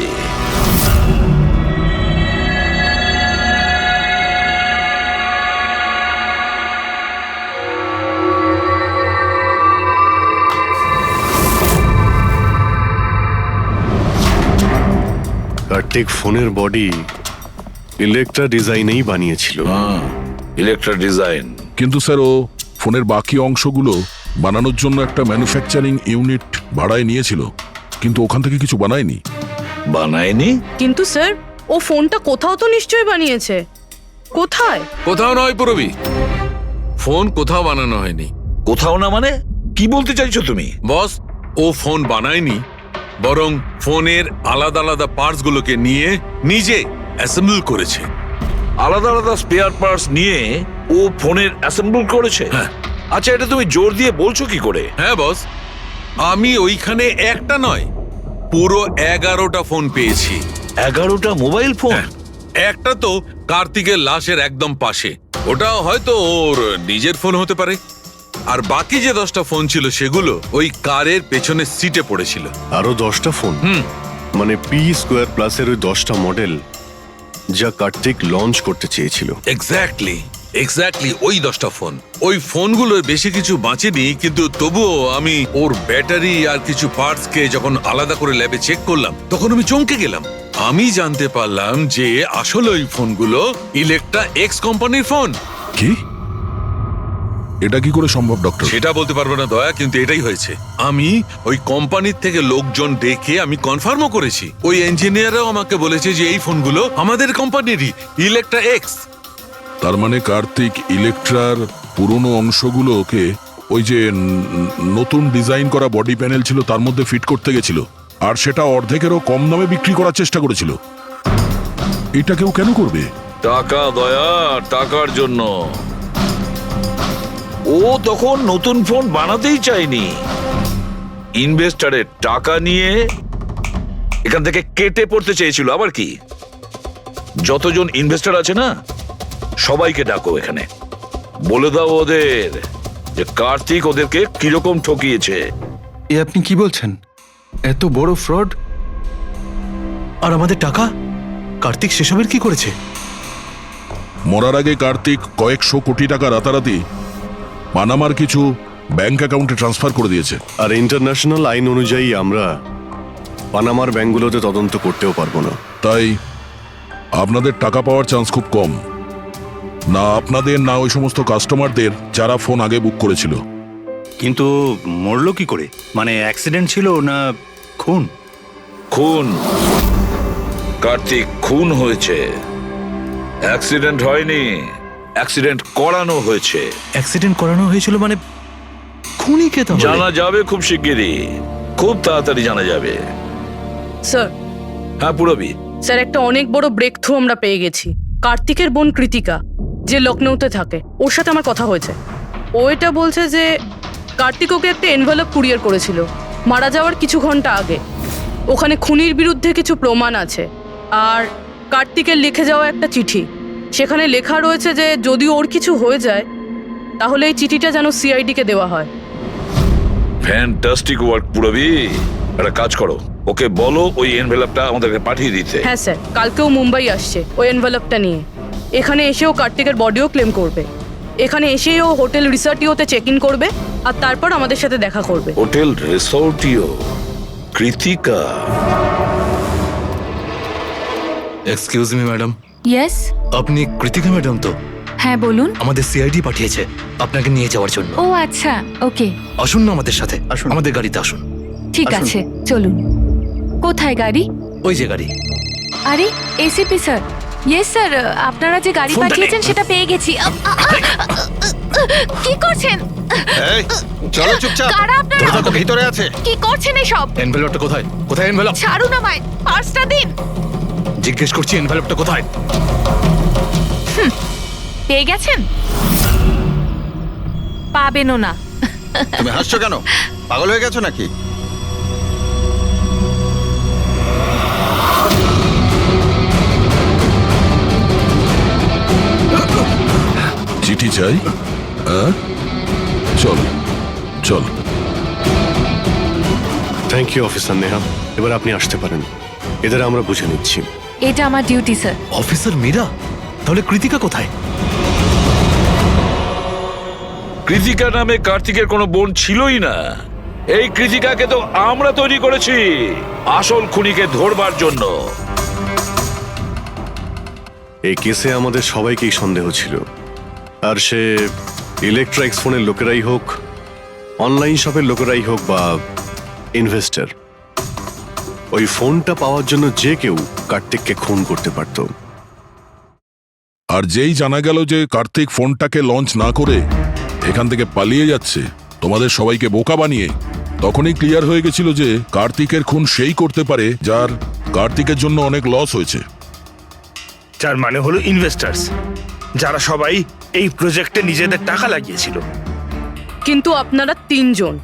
Speaker 9: কার্তিক ফোনের বডি ইলেকট্রা ডিজাইনেই বানিয়েছিল।
Speaker 4: Electra design.
Speaker 10: কিন্তু স্যার ও ফোনের বাকি অংশগুলো বানানোর জন্য একটা ম্যানুফ্যাকচারিং ইউনিট ভাড়ায় নিয়েছিল, কিন্তু ওখান থেকে কিছু বানায়নি।
Speaker 4: বানায়নি?
Speaker 8: কিন্তু স্যার ও ফোনটা কোথাও তো নিশ্চয়ই বানিয়েছে। কোথায়?
Speaker 12: কোথাও নয় পুরবি, ফোন কোথাও বানানো হয়নি।
Speaker 4: কোথাও না মানে কি বলতে চাইছো তুমি?
Speaker 12: বস, ও ফোন বানায়নি, বরং ফোনের আলাদা আলাদা পার্টস গুলোকে নিয়ে নিজে অ্যাসেম্বল করেছে।
Speaker 4: আলাদা আলাদা স্পেয়ার পার্টস নিয়ে ও ফোনের অ্যাসেম্বল করেছে?
Speaker 12: হ্যাঁ।
Speaker 4: আচ্ছা, এটা তুমি জোর দিয়ে বলছো কি করে?
Speaker 12: হ্যাঁ বস, আমি ওইখানে একটা নয় পুরো 11টা ফোন পেয়েছি।
Speaker 4: 11টা মোবাইল ফোন?
Speaker 12: একটা তো কার্তিকের লাশের একদম পাশে, ওটা হয়তো ওর নিজের ফোন হতে পারে। আর বাকি যে 10টা ফোন ছিল সেগুলো ওই কারের পেছনের সিটে পড়েছিল।
Speaker 9: আরো 10টা ফোন? মানে পি স্কোয়ার প্লাসের ওই 10টা মডেল যা কার্তিক লঞ্চ করতে চেয়েছিল।
Speaker 12: এক্স্যাক্টলি ওই 10টা ফোন। ওই ফোনগুলোর বেশি কিছু বাঁচেনি, কিন্তু তবুও আমি ওর ব্যাটারি আর কিছু পার্টসকে যখন আলাদা করে ল্যাবে চেক করলাম তখন আমি চমকে গেলাম। আমি জানতে পারলাম যে আসলে ওই ফোনগুলো ইলেকট্রা এক্স কোম্পানির ফোন।
Speaker 10: কি? এটা কি করে সম্ভব ডক্টর?
Speaker 12: সেটা বলতে পারবো না দয়া, কিন্তু এটাই হয়েছে। আমি ওই কোম্পানির থেকে লোকজন ডেকে আমি কনফার্মও করেছি। ওই ইঞ্জিনিয়ারও আমাকে বলেছে যে এই ফোনগুলো আমাদের কোম্পানিরই, ইলেকট্রা এক্স।
Speaker 10: তার মানে কার্তিক ইলেকট্রার পুরনো অংশগুলোকে ওই যে নতুন ডিজাইন করা বডি প্যানেল ছিল তার মধ্যে ফিট করতে গেছিল, আর সেটা অর্ধেকেরও কম দামে বিক্রি করার চেষ্টা করেছিল। এটা কেউ কেন করবে?
Speaker 4: টাকা দয়া, টাকার জন্য। ও তখন নতুন ফোন বানাতেই চায়নি, ইনভেস্টরের টাকা নিয়ে এখান থেকে কেটে পড়তে চেয়েছিল। আবার কি? যতজন ইনভেস্টর আছে না, সবাইকে ডাকো এখানে, বলে দাও ওদের যে কার্তিক ওদেরকে কিরকম ঠকিয়েছে।
Speaker 1: এ আপনি কি বলছেন? এত বড় ফ্রড!
Speaker 6: আর আমাদের টাকা কার্তিক সেসবের কি করেছে?
Speaker 10: মরার আগে কার্তিক কয়েকশো কোটি টাকা রাতারাতি পানামার কিছু ব্যাংক অ্যাকাউন্টে ট্রান্সফার করে দিয়েছে।
Speaker 9: আর ইন্টারন্যাশনাল আইন অনুযায়ী আমরা পানামার ব্যাংকগুলোতে তদন্ত করতেও পারবো না।
Speaker 10: তাই আপনাদের টাকা পাওয়ার চান্স খুব কম। না আপনাদের, না ওই সমস্ত কাস্টমারদের যারা ফোন আগে বুক করেছিল।
Speaker 5: কিন্তু মরলো কি করে? মানে অ্যাক্সিডেন্ট ছিল না খুন?
Speaker 4: খুন। কার্তিক খুন হয়েছে, অ্যাক্সিডেন্ট হয়নি। অ্যাক্সিডেন্ট করানো হয়েছে।
Speaker 6: অ্যাক্সিডেন্ট করানো হয়েছিল মানে খুনি কে? তাহলে
Speaker 4: জানা যাবে খুব শিগগিরই, খুব তাড়াতাড়ি জানা যাবে।
Speaker 8: স্যার
Speaker 4: হ্যাঁ পুরবি,
Speaker 8: স্যার একটা অনেক বড় ব্রেক থ্রু আমরা পেয়ে গেছি। কার্তিকের বোন কৃতিকা, যে লখনৌতে থাকে, ওর সাথে আমার কথা হয়েছে। ও এটা বলছে যে কার্তিক ওকে একটা এনভেলপ কুরিয়ার করেছিল মারা যাওয়ার কিছু ঘন্টা আগে। ওখানে খুনির বিরুদ্ধে কিছু প্রমাণ আছে, আর কার্তিকের লিখে যাওয়া একটা চিঠি। সেখানে লেখা রয়েছে যে যদি ওর কিছু হয়ে যায় তাহলে এই চিঠিটা যেন সিআইডিকে দেওয়া হয়।
Speaker 4: ফ্যান্টাস্টিক ওয়ার্ক পুরবি। একটা কাজ করো, ওকে বলো ওই এনভেলপটা আমাদেরকে পাঠিয়ে দিতে।
Speaker 8: হ্যাঁ স্যার, কালকেও মুম্বাই আসছে ওই এনভেলপটা নিয়ে। এখানে এসেও কার্তিকের বডিও ক্লেম করবে। এখানে এসেই ও হোটেল রিসর্টিওতে চেক ইন করবে আর তারপর আমাদের সাথে দেখা করবে।
Speaker 4: Hotel Resortio? Kritika?
Speaker 6: Excuse me madam,
Speaker 13: yes,
Speaker 6: আপনি কৃতিকা ম্যাডাম তো?
Speaker 13: হ্যাঁ বলুন।
Speaker 6: আমাদের সিআইডি পাঠিয়েছে আপনাকে নিয়ে যাওয়ার জন্য।
Speaker 13: ও আচ্ছা, ওকে,
Speaker 6: আসুন না আমাদের সাথে,
Speaker 2: আসুন।
Speaker 6: আমাদের গাড়িতে আসুন।
Speaker 13: ঠিক
Speaker 2: আসুন।
Speaker 13: আছে, চলুন। কোথায় গাড়ি?
Speaker 6: ওই যে গাড়ি।
Speaker 13: আরে এসিপি স্যার, ইয়েস স্যার, আপনারা যে গাড়ি
Speaker 6: ফোনটা
Speaker 13: পাঠিয়েছেন
Speaker 6: নে।
Speaker 13: সেটা পেয়ে গেছি। কি করছেন?
Speaker 1: এই চলো চুপচাপ।
Speaker 13: কারা আপনারা?
Speaker 1: ধরে থাকো, ভিতরে আছে।
Speaker 13: কি করছেন এসব?
Speaker 6: এনভেলপটা কোথায়? কোথায় এনভেলপ?
Speaker 13: ছাড়ুন আমায়, পার্সটা দিন।
Speaker 6: জিজ্ঞেস করছি এনভেলপটা কোথায়?
Speaker 13: পেয়ে গেছেন? পাবেনও না।
Speaker 1: তুমি হাসছো কেন? পাগল হয়ে গেছো নাকি?
Speaker 10: চিঠি চাই? হ্যাঁ, চল চল।
Speaker 9: থ্যাংক ইউ অফিসার নেহা, এবার আপনি আসতে পারেন। এদের আমরা বুঝে নিচ্ছি।
Speaker 13: এটা আমার ডিউটি স্যার।
Speaker 6: অফিসার মীরা? তাহলে কৃতিকা কোথায়?
Speaker 4: কৃতিকা নামে কার্তিকের কোনো বোন ছিলই না। এই কৃতিকাকে তো আমরা তৈরি করেছি আসল খুনিকে ধরবার জন্য।
Speaker 9: এই কেসে আমাদের সবাইকেই সন্দেহ ছিল, আর সে ইলেকট্রনিক্স ফোনের লোকেরাই হোক, অনলাইন শপের লোকেরাই হোক, বা ইনভেস্টর, ওই ফোনটা পাওয়ার জন্য যে কেউ কার্তিককে খুন করতে পারত।
Speaker 10: আর যেই জানা গেল যে কার্তিক ফোনটাকে লঞ্চ না করে এখান থেকে পালিয়ে যাচ্ছে তোমাদের সবাইকে বোকা বানিয়ে, তখনই ক্লিয়ার হয়ে গেছিল যে কার্তিকের খুন সেই করতে পারে যার কার্তিকের জন্য অনেক লস হয়েছে।
Speaker 3: যার মানে হলো ইনভেস্টার্স, যারা সবাই এই প্রজেক্টে নিজেদের টাকা লাগিয়েছিল।
Speaker 8: কিন্তু আপনারা তিনজন,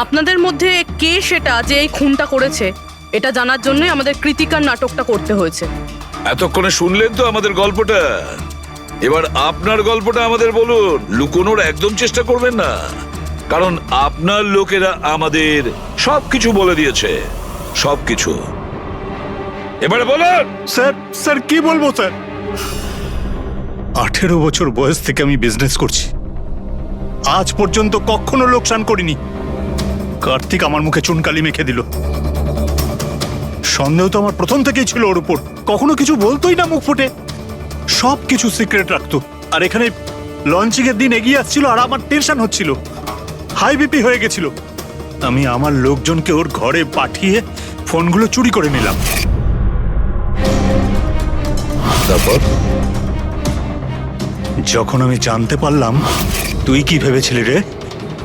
Speaker 8: আপনাদের মধ্যে কে সেটা যে এই খুনটা করেছে এটা জানার জন্যই আমাদের কৃতিকার নাটকটা করতে হয়েছে।
Speaker 4: এতক্ষণে শুনলেন তো আমাদের গল্পটা। এবার আপনার গল্পটা আমাদের বলুন। লুকোনোর একদম চেষ্টা করবেন না, কারণ আপনার লোকেরা আমাদের সবকিছু বলে দিয়েছে, সবকিছু। এবারে বলুন।
Speaker 5: স্যার, স্যার কি বলবো স্যার? 18 বছর বয়স থেকে আমি বিজনেস করছি, আজ পর্যন্ত কখনো লোকসান করিনি। কার্তিক আমার মুখে চুনকালি মেখে দিল। সন্দেহ তো আমার প্রথম থেকেই ছিল ওর উপর। কখনো কিছু বলতোই না মুখ ফুটে, সব কিছু সিক্রেট রাখতো। আর এখানে লঞ্চিং এর দিন এগিয়ে আসছিল আর আমার টেনশন হচ্ছিল, হাই বিপি হয়ে গেছিল। আমি আমার লোকজনকে ওর ঘরে পাঠিয়ে ফোনগুলো চুরি করে নিলাম।
Speaker 4: তারপর
Speaker 5: যখন আমি জানতে পারলাম, তুই কি ভেবেছিলি রে?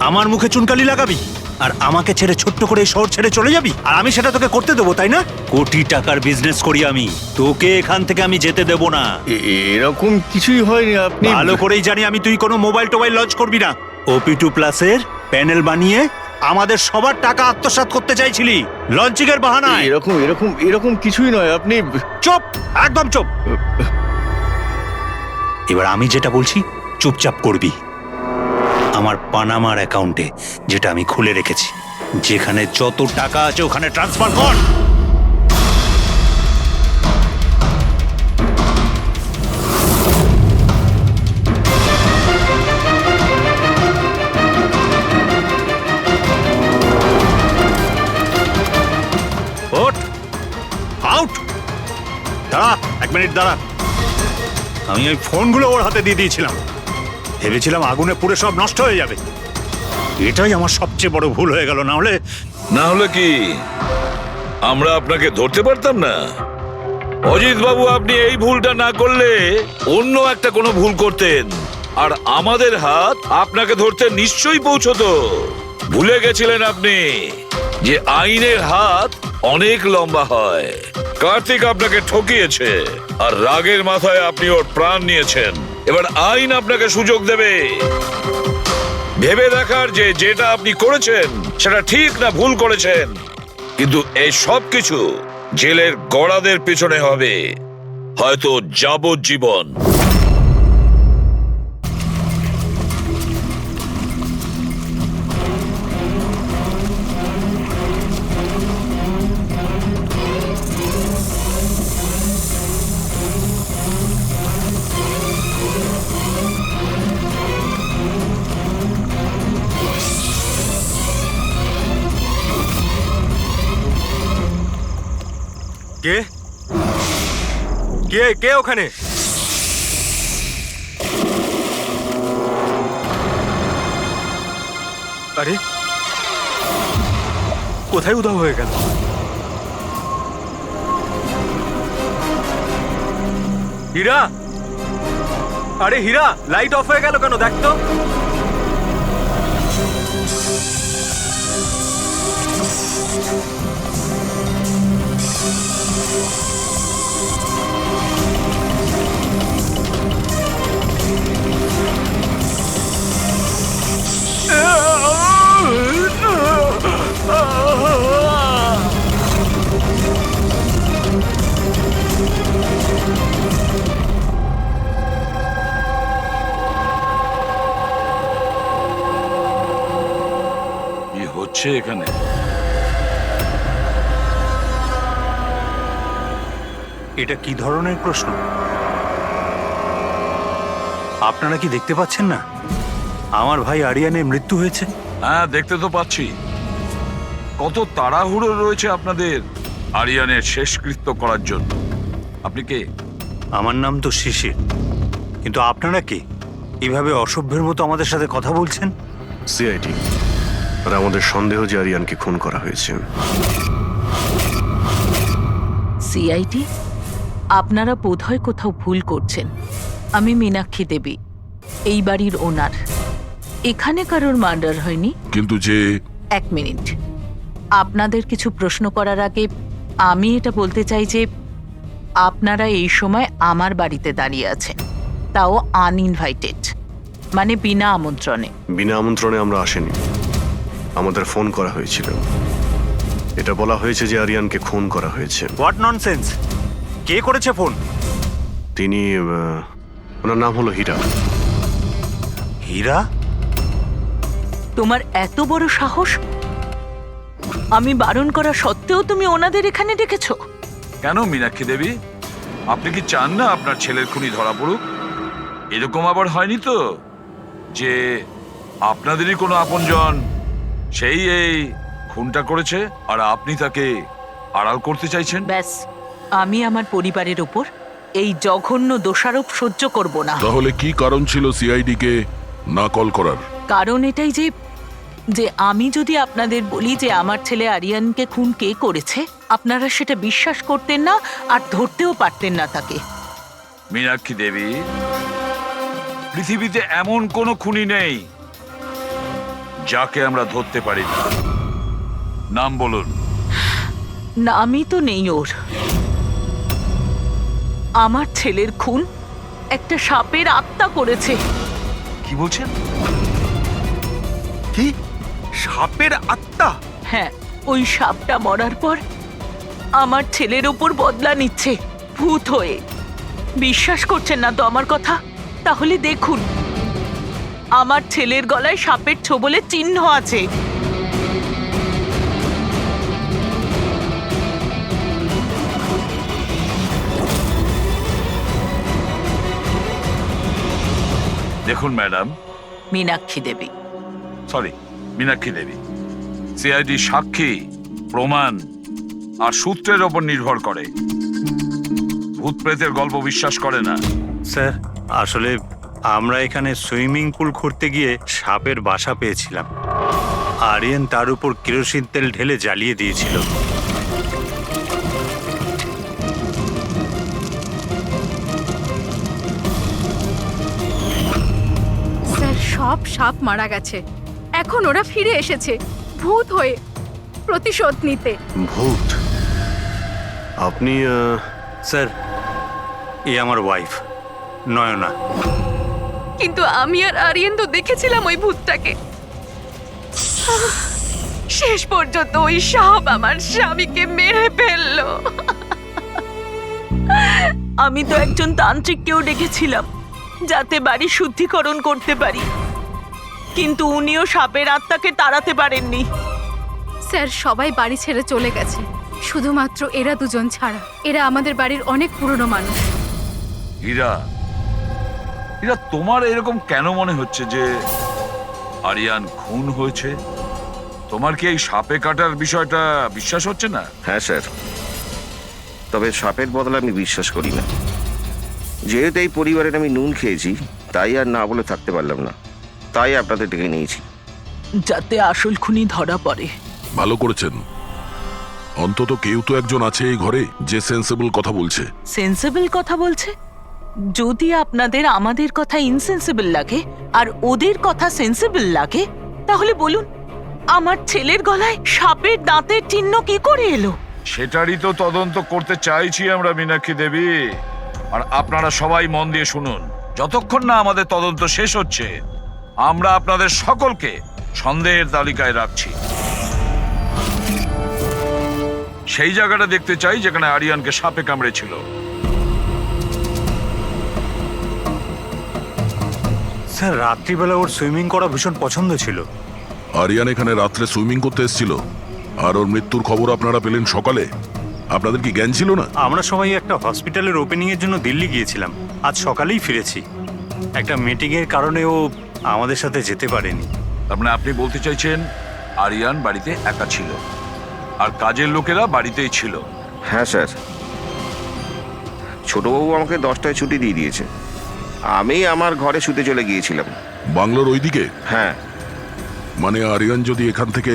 Speaker 5: আমার মুখে চুনকালি লাগাবি আর আমাকে ছেড়ে ছোট্ট করে এই শহর ছেড়ে চলে যাবি, আর আমি সেটা তোকে করতে দেবো, তাই না? কোটি টাকার বিজনেস করি আমি, তোকে এখান থেকে আমি যেতে দেবো না।
Speaker 11: এরকম কিছুই হয়নি। আপনি
Speaker 5: ভালো করেই জানি আমি তুই কোনো মোবাইল টোবাইল লঞ্চ করবি না। OP2 প্লাসের প্যানেল বানিয়ে আমাদের সবার টাকা আত্মসাৎ করতে চাইছিলি লঞ্চিং এর বাহানায়।
Speaker 11: এরকম এরকম এরকম কিছুই নয়। আপনি
Speaker 5: চুপ, একদম চুপ। এবার আমি যেটা বলছি চুপচাপ করবি। আমার পানামার অ্যাকাউন্টে, যেটা আমি খুলে রেখেছি, যেখানে যত টাকা আছে ওখানে ট্রান্সফার কর। ওঠ, আউট। দাঁড়া, 1 মিনিট দাঁড়া। আমি ওই ফোনগুলো ওর হাতে দিয়ে দিয়েছিলাম, ভেবেছিলাম আগুনে পুড়ে সব নষ্ট হয়ে যাবে। এটাই আমার সবচেয়ে বড় ভুল হয়ে গেল।
Speaker 4: না হলে কি আমরা আপনাকে ধরতে পারতাম না? অজিত বাবু, আপনি এই ভুলটা না করলে অন্য একটা কোনো ভুল করতেন, আর আমাদের হাত আপনাকে ধরতে নিশ্চয়ই পৌঁছতো। ভুলে গেছিলেন আপনি যে আইনের হাত অনেক লম্বা হয়। কার্তিক আপনাকে ঠকিয়েছে আর রাগের মাথায় আপনি ওর প্রাণ নিয়েছেন। এবার আইন আপনাকে সুযোগ দেবে ভেবে দেখার যে যেটা আপনি করেছেন সেটা ঠিক না ভুল করেছেন। কিন্তু এই সব কিছু জেলের গড়াদের পিছনে হবে, হয়তো যাবজ্জীবন।
Speaker 2: কে কে কে ওখানে? আরে কোথায় উধাও হয়ে গেল? হীরা, আরে হীরা, লাইট অফ হয়ে গেল কেন? দেখ তো।
Speaker 4: কি হচ্ছে এখানে?
Speaker 5: এটা কি ধরনের প্রশ্ন? আপনারা কি দেখতে পাচ্ছেন না আমার ভাই আরিয়ানের মৃত্যু হয়েছে?
Speaker 4: হ্যাঁ, দেখতে তো পাচ্ছি। কত তাড়াহুড়ো রয়েছে আপনাদের আরিয়ানের শেষকৃত্য করার জন্য। আপনি কে?
Speaker 5: আমার নাম তো শিশির, কিন্তু আপনারা কে? এইভাবে অসভ্যের মতো আমাদের সাথে কথা বলছেন?
Speaker 9: সিআইডি, আর আমাদের সন্দেহ যে আরিয়ানকে খুন করা হয়েছে।
Speaker 14: সিআইডি, আপনারা বোধহয় কোথাও ভুল করছেন। আমি মীনাক্ষী দেবী, এই বাড়ির ওনার। এখানে কারোর মার্ডার হয়নি।
Speaker 10: কিন্তু যে...
Speaker 14: এক মিনিট, আপনাদের কিছু প্রশ্ন করার আগে আমি এটা বলতে চাই যে আপনারা এই সময় আমার বাড়িতে দাঁড়িয়ে আছেন, তাও আনইনভাইটেড, মানে বিনা আমন্ত্রণে।
Speaker 9: বিনা আমন্ত্রণে আমরা আসিনি, আমাদের ফোন করা হয়েছিল। এটা বলা হয়েছে যে আরিয়ানকে খুন করা হয়েছে।
Speaker 5: What nonsense! কে করেছে ফোন?
Speaker 9: তিনি ওনার নাম হলো হীরা।
Speaker 5: হীরা?
Speaker 14: তোমার এত বড় সাহস! আমি বারণ করা সত্ত্বেও তুমি ওনাদের এখানে ডেকেছো?
Speaker 4: কেন মীনাক্ষী দেবী, আপনি কি চান না আপনার ছেলের খুনি ধরা পড়ুক? এরকম আবার হয়নি তো যে আপনাদেরই কোনো আপনজন সেই এই খুনটা করেছে আর আপনি তাকে আড়াল করতে চাইছেন?
Speaker 14: ব্যাস, আমি আমার পরিবারের উপর এই জঘন্য দোষারোপ সহ্য করব না।
Speaker 10: তাহলে কি কারণ ছিল সিআইডি কে না কল করার?
Speaker 14: কারণ এটাই যে আমি যদি আপনাদের বলি যে আমার ছেলে আরিয়ানকে খুন কে করেছে, আপনারা সেটা বিশ্বাস করতেন না আর ধরতেও পারতেন না তাকে।
Speaker 4: মীনাক্ষী দেবী, পৃথিবীতে এমন কোনো খুনি নেই যাকে আমরা ধরতে পারি না। নাম বলুন।
Speaker 14: নামই তো নেই ওর। আমার ছেলের খুন একটা সাপের আত্মা করেছে।
Speaker 4: কি বলছেন?
Speaker 2: কি? সাপের আত্মা?
Speaker 14: হ্যাঁ, ওই সাপটা মরার পর আমার ছেলের ওপর বদলা নিচ্ছে ভূত হয়ে। বিশ্বাস করছেন না তো আমার কথা? তাহলে দেখুন, আমার ছেলের গলায় সাপের ছোবলের চিহ্ন আছে।
Speaker 4: দেখুন ম্যাডাম,
Speaker 14: মীনাক্ষী দেবী,
Speaker 4: মীনাক্ষী দেবী, সিআইডি সাক্ষী, প্রমাণ আর সূত্রের ওপর নির্ভর করে। ভূত প্রেতের গল্প বিশ্বাস করে না।
Speaker 5: স্যার, আসলে আমরা এখানে সুইমিং পুল করতে গিয়ে সাপের বাসা পেয়েছিলাম। আরিয়ান তার উপর কেরোসিন তেল ঢেলে জ্বালিয়ে দিয়েছিল।
Speaker 13: স্যার, সব সাপ মারা গেছে। এখন ওরা ফিরে এসেছে ভূত হয়ে প্রতিশোধ নিতে।
Speaker 9: ভূত? আপনি
Speaker 5: স্যার এ আমার ওয়াইফ নয়না।
Speaker 13: কিন্তু আমি আর আরিয়ান তো দেখেছিলাম ওই ভূতটাকে। শেষ পর্যন্ত ওই সাপ আমার স্বামীকে মেরে ফেললো।
Speaker 14: আমি তো একজন তান্ত্রিককেও ডেকেছিলাম যাতে বাড়ি শুদ্ধিকরণ করতে পারি, কিন্তু উনিও সাপের আত্মাকে তাড়াতে পারেননি।
Speaker 13: স্যার সবাই বাড়ি ছেড়ে চলে গেছে, শুধুমাত্র এরা দুজন ছাড়া। এরা আমাদের বাড়ির অনেক পুরনো মানুষ।
Speaker 4: হীরা, হীরা, তোমার এরকম কেন মনে হচ্ছে যে আরিয়ান খুন হয়েছে? তোমার কি এই সাপে কাটার বিষয়টা বিশ্বাস হচ্ছে না?
Speaker 15: হ্যাঁ স্যার, তবে সাপের বদলে আমি বিশ্বাস করি না। যেহেতু এই পরিবারের আমি নুন খেয়েছি, তাই আর না বলে থাকতে পারলাম না, তাই আপনাদের ডেকে নিয়েছি।
Speaker 14: যাতে আসল খুনি ধরা পড়ে।
Speaker 10: ভালো করেছেন। অন্তত কেউ তো একজন আছে এই ঘরে যে সেন্সিবল কথা বলছে।
Speaker 14: সেন্সিবল কথা বলছে? যদি আপনাদের আমাদের কথা ইনসেন্সিবল লাগে আর ওদের কথা সেন্সিবল লাগে, তাহলে বলুন আমার ছেলের গলায় সাপের দাঁতের চিহ্ন কি করে এলো?
Speaker 4: সেটারই তো তদন্ত করতে চাইছি আমরা, মীনাক্ষী দেবী। আর আপনারা সবাই মন দিয়ে শুনুন, যতক্ষণ না আমাদের তদন্ত শেষ হচ্ছে আমরা আপনাদের সকলকে সন্দেহের তালিকায় রাখছি। সেই জায়গাটা দেখতে চাই যেখানে আরিয়ানকে সাপে কামড়েছিল।
Speaker 5: স্যার রাত্রিবেলা ওর সুইমিং করা ভীষণ পছন্দ ছিল।
Speaker 10: আরিয়ান এখানে রাত্রে সুইমিং করতে এসেছিল, আর ওর মৃত্যুর খবর আপনারা পেলেন সকালে। আপনাদের কি জ্ঞান ছিল না?
Speaker 5: আমরা সবাই একটা হসপিটালের ওপেনিং এর জন্য দিল্লি গিয়েছিলাম, আজ সকালেই ফিরেছি। একটা মিটিং এর কারণে ও আমাদের সাথে যেতে পারেনি।
Speaker 4: তার মানে আপনি বলতে চাইছেন আরিয়ান বাড়িতে একা ছিল আর কাজের লোকেরা বাড়িতেই ছিল?
Speaker 15: হ্যাঁ স্যার, ছোটবাবু আমাকে 10টায় ছুটি দিয়ে দিয়েছে। আমি আমার ঘরে শুতে চলে গিয়েছিলাম।
Speaker 10: বাংলোর ওইদিকে?
Speaker 15: হ্যাঁ।
Speaker 10: মানে আরিয়ান যদি এখান থেকে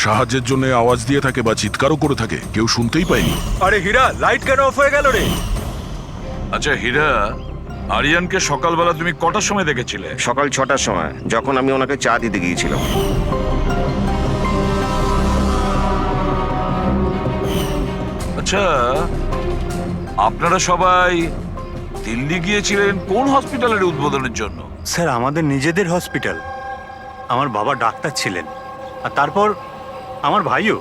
Speaker 10: সাহায্যের জন্য আওয়াজ দিয়ে থাকে বা চিৎকারও করে থাকে, কেউ শুনতেই পায়নি?
Speaker 2: আরে হীরা, লাইট কেন অফ হয়ে গেল রে?
Speaker 4: আচ্ছা হীরা, আরিয়ানকে সকালবেলা তুমি কটার সময় দেখেছিলে?
Speaker 15: সকাল 6টার সময়, যখন আমি ওনাকে চা দিতে গিয়েছিলাম।
Speaker 4: আচ্ছা, আপনারা সবাই দিল্লি গিয়েছিলেন কোন হসপিটালের উদ্বোধনের জন্য?
Speaker 5: স্যার আমাদের নিজেদের হসপিটাল। আমার বাবা ডাক্তার ছিলেন, আর তারপর আমার ভাইও,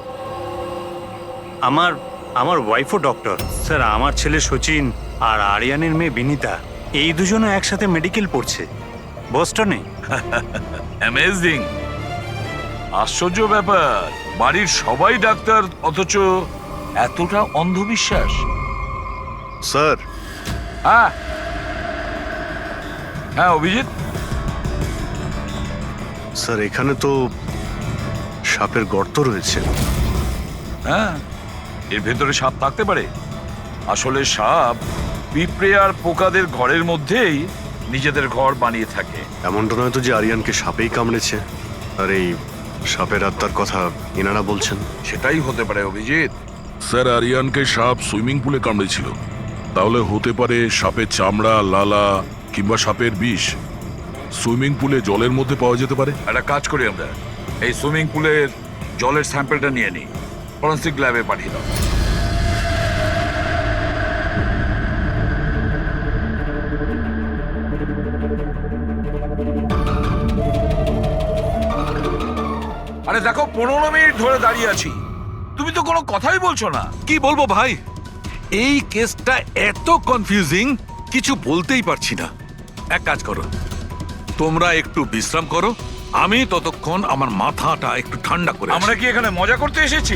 Speaker 5: আমার ওয়াইফও ডক্টর। স্যার আমার ছেলে সচিন আর আরিয়ানের মেয়ে বিনীতা, এই দুজনও একসাথে মেডিকেল পড়ছে বস্টনে।
Speaker 4: অ্যামেজিং, আশ্চর্য ব্যাপার। বাড়ির সবাই ডাক্তার, অথচ এতটা অন্ধবিশ্বাস।
Speaker 9: স্যার।
Speaker 4: হ্যাঁ হ্যাঁ অভিজিৎ।
Speaker 9: স্যার এখানে তো সাপের গর্ত রয়েছে।
Speaker 4: হ্যাঁ, এর ভেতরে সাপ থাকতে পারে। আসলে সাপ পিঁপড়ে আর পোকাদের ঘরের মধ্যেই নিজেদের ঘর বানিয়ে থাকে।
Speaker 9: এমনটা নয় তো যে আরিয়ানকে সাপেই কামড়েছে আর এই সাপের আত্মার কথা এনারা বলছেন?
Speaker 4: সেটাই হতে পারে অভিজিৎ।
Speaker 10: স্যার আরিয়ানকে সাপ সুইমিং পুলে কামড়েছিল, তাহলে হতে পারে সাপের চামড়া, লালা কিংবা সাপের বিষ সুইমিং পুলে জলের মধ্যে পাওয়া যেতে পারে।
Speaker 4: একটা কাজ করি আমরা, এই সুইমিং পুলের জলের স্যাম্পলটা নিয়ে নিই, ফরেন্সিক ল্যাবে পাঠিয়ে দাও। আরে দেখো, 15 মিনিট ধরে দাঁড়িয়ে আছি, তুমি তো কোনো কথাই বলছো না।
Speaker 12: কি বলবো ভাই, এই কেসটা এত কনফিউজিং, কিছু বলতেই পারছি না। এক কাজ করো, তোমরা একটু বিশ্রাম করো, আমি ততক্ষণ আমার মাথাটা একটু ঠান্ডা করে।
Speaker 4: আমরা কি এখানে মজা করতে এসেছি?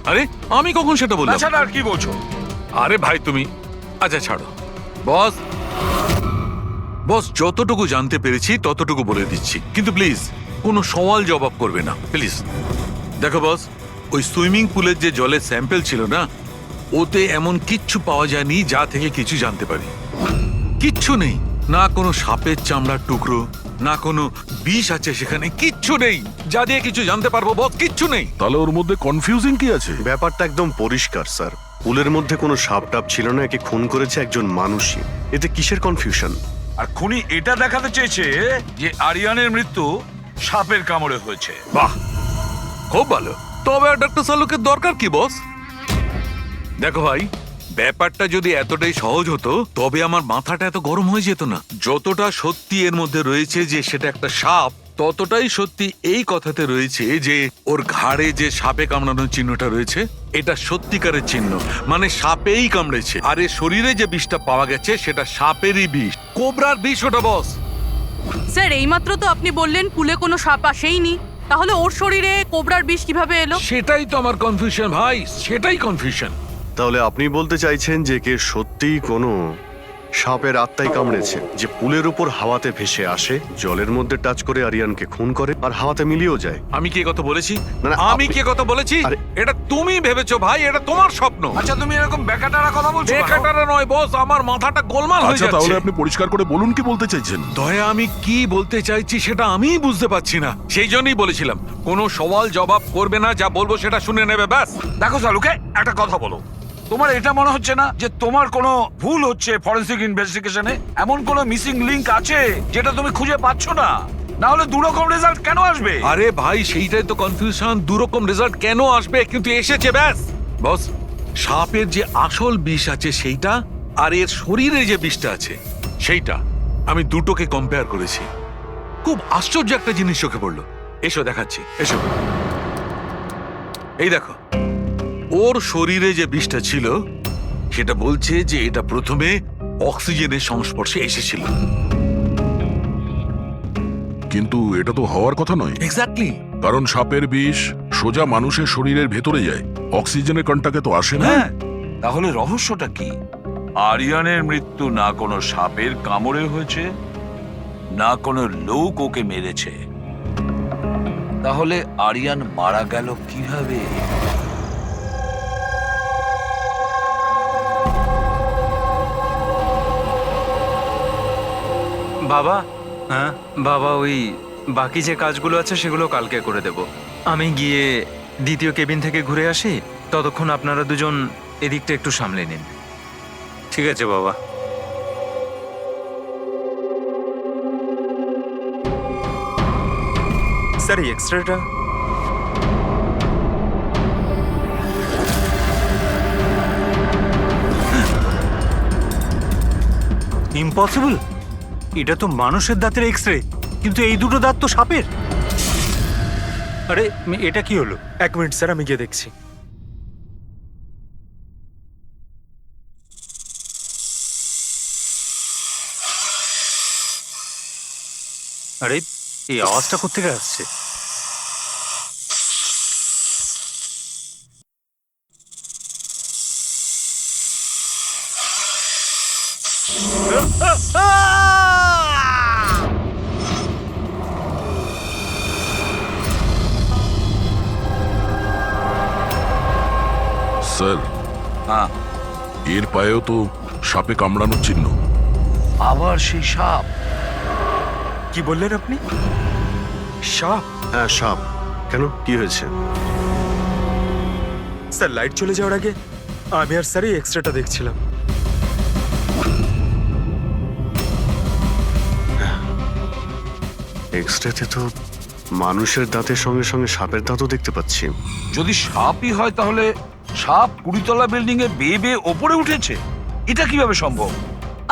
Speaker 12: আরে আমি কখন সেটা বললাম?
Speaker 4: আচ্ছা, আর কি বলছো?
Speaker 12: আরে ভাই তুমি, আচ্ছা ছাড়ো। বস বস যতটুকু জানতে পেরেছি ততটুকু বলে দিচ্ছি, কিন্তু প্লিজ কোনো সওয়াল জবাব করবে না প্লিজ। দেখো বস, ওই সুইমিং পুলের যে জলের স্যাম্পল ছিল না, ওতে এমন কিচ্ছু পাওয়া যায়নি যা থেকে কিছু জানতে পারি। কিচ্ছু নেই, না কোনো সাপের চামড়ার টুকরো, না কোনো বিষ আছে সেখানে, কিচ্ছু নেই যা দিয়ে কিছু জানতে পারবো বস, কিচ্ছু নেই।
Speaker 10: তাহলে ওর মধ্যে কনফিউজিং কি আছে?
Speaker 9: ব্যাপারটা একদম পরিষ্কার স্যার, পুলের মধ্যে কোনো সাপ টাপ ছিল না, একে খুন করেছে একজন মানুষই। এতে কিসের কনফিউশন?
Speaker 4: আর খুনি এটা দেখাতে চেয়েছে যে আরিয়ানের মৃত্যু সাপের কামড়ে হয়েছে।
Speaker 12: বাহ, খুব ভালো। তবে ডাক্তার সালুকের দরকার কি বস? দেখো ভাই, ব্যাপারটা যদি এতটাই সহজ হতো তবে আমার মাথাটা এত গরম হয়ে যেত না। যতটা সত্যি এর মধ্যে রয়েছে যে সেটা একটা সাপ, ততটাই সত্যি এই কথাতে রয়েছে যে ওর ঘাড়ে যে সাপে কামড়ানোর চিহ্নটা রয়েছে এটা সত্যিকারের চিহ্ন, মানে সাপেই কামড়েছে। আর এর শরীরে যে বিষটা পাওয়া গেছে সেটা সাপেরই বিষ, কোবরার বিষ ওটা বস।
Speaker 8: স্যার এইমাত্র তো আপনি বললেন পুলে কোনো সাপ আসেইনি, তাহলে ওর শরীরে কোবরার বিষ কিভাবে এলো?
Speaker 12: সেটাই তো আমার কনফিউশন ভাই, সেটাই কনফিউশন।
Speaker 9: তাহলে আপনি বলতে চাইছেন যে কে সত্যিই কোনো সাপের আত্মাই কামড়েছে, যে পুলের উপর হাওয়াতে ভেসে আসে, জলের মধ্যে টাচ করে আরিয়ানকে খুন করে আর হাওয়াতে মিলিয়েও যায়।
Speaker 12: আমি কি কথা বলেছি?
Speaker 9: না, না,
Speaker 12: আমি
Speaker 9: আপনি-
Speaker 12: কি কথা বলেছি?
Speaker 9: আরে-
Speaker 12: এটা তুমি ভেবেছো ভাই, এটা তোমার স্বপ্ন।
Speaker 3: আচ্ছা তুমি এরকম বেকাটারা কথা বলছো কেন?
Speaker 12: বেকাটারা নয় বস, আমার মাথাটা গোলমাল হয়ে
Speaker 10: আচ্ছা তাহলে
Speaker 12: যাচ্ছে।
Speaker 10: আপনি পরিষ্কার করে বলুন কি বলতে চাইছেন।
Speaker 12: দয়া, আমি কি বলতে চাইছি সেটা আমিই বুঝতে পারছি না, সেই জন্যই বলেছিলাম কোনো সওয়াল জবাব করবে না, যা বলবো সেটা শুনে নেবে ব্যাস।
Speaker 3: দেখো সালুকে, একটা কথা বলো, তোমার এটা মনে হচ্ছে না যে তোমার কোনো ভুল হচ্ছে ফরেনসিক ইনভেস্টিগেশনে? এমন কোনো মিসিং লিংক আছে যেটা তুমি খুঁজে পাচ্ছ না? না হলে দুরকম রেজাল্ট কেন আসবে?
Speaker 12: আরে ভাই, সেইটাই তো কনফিউশন, দুরকম রেজাল্ট কেন আসবে, কিন্তু এসেছে ব্যাস। বস, সাপের যে আসল বিষ আছে সেইটা, আর এর শরীরে যে বিষটা আছে সেইটা, আমি দুটোকে কম্পেয়ার করেছি। খুব আশ্চর্য একটা জিনিস চোখে পড়লো। এসো দেখাচ্ছি, এসো। এই দেখো, ওর শরীরে যে বিষটা ছিল সেটা বলছে যে এটা প্রথমে অক্সিজেনের সংস্পর্শে এসেছিল।
Speaker 10: কিন্তু এটা তো হওয়ার কথা নয়,
Speaker 12: এক্স্যাক্টলি।
Speaker 10: কারণ সাপের বিষ সোজা মানুষের শরীরের ভেতরে যায়, অক্সিজেনের কন্টাক্টে তো আসে না।
Speaker 12: হ্যাঁ, তাহলে রহস্যটা কি? আরিয়ানের মৃত্যু না কোনো সাপের কামড়ে হয়েছে, না কোনো লোক ওকে মেরেছে। তাহলে আরিয়ান মারা গেল কিভাবে?
Speaker 2: বাবা, হ্যাঁ বাবা, ওই বাকি যে কাজগুলো আছে সেগুলো কালকে করে দেব। আমি গিয়ে দ্বিতীয় কেবিন থেকে ঘুরে আসি, ততক্ষণ আপনারা দুজন এদিকটা একটু সামলে নিন। ঠিক আছে বাবা। স্যার এই এক্সট্রাটা ইম্পসিবল, এটা তো মানুষের দাঁতের এক্স-রে, কিন্তু এই দুটো দাঁত তো সাপের। আরে এটা কি হলো? 1 মিনিট স্যার, আমি গিয়ে দেখছি। আরে এই আওয়াজটা কোত্থেকে আসছে?
Speaker 10: স্যার,
Speaker 12: হ্যাঁ,
Speaker 10: এর পায়েও তো সাপে কামড়ানোর চিহ্ন।
Speaker 12: আবার সেই সাপ?
Speaker 2: কি বললেন আপনি? সাপ?
Speaker 9: হ্যাঁ সাপ। কেন, কি হয়েছে?
Speaker 2: স্যার লাইট চলে যাওয়ার আগে আমি আর স্যার এই এক্সট্রাটা দেখছিলাম।
Speaker 9: এক্সরেতে তো মানুষের দাঁতের সঙ্গে সঙ্গে সাপের দাঁতও দেখতে পাচ্ছি।
Speaker 12: যদি সাপই হয় তাহলে সাপ 20তলা বিল্ডিং এ বেয়ে বেয়ে ওপরে উঠেছে, এটা কিভাবে সম্ভব?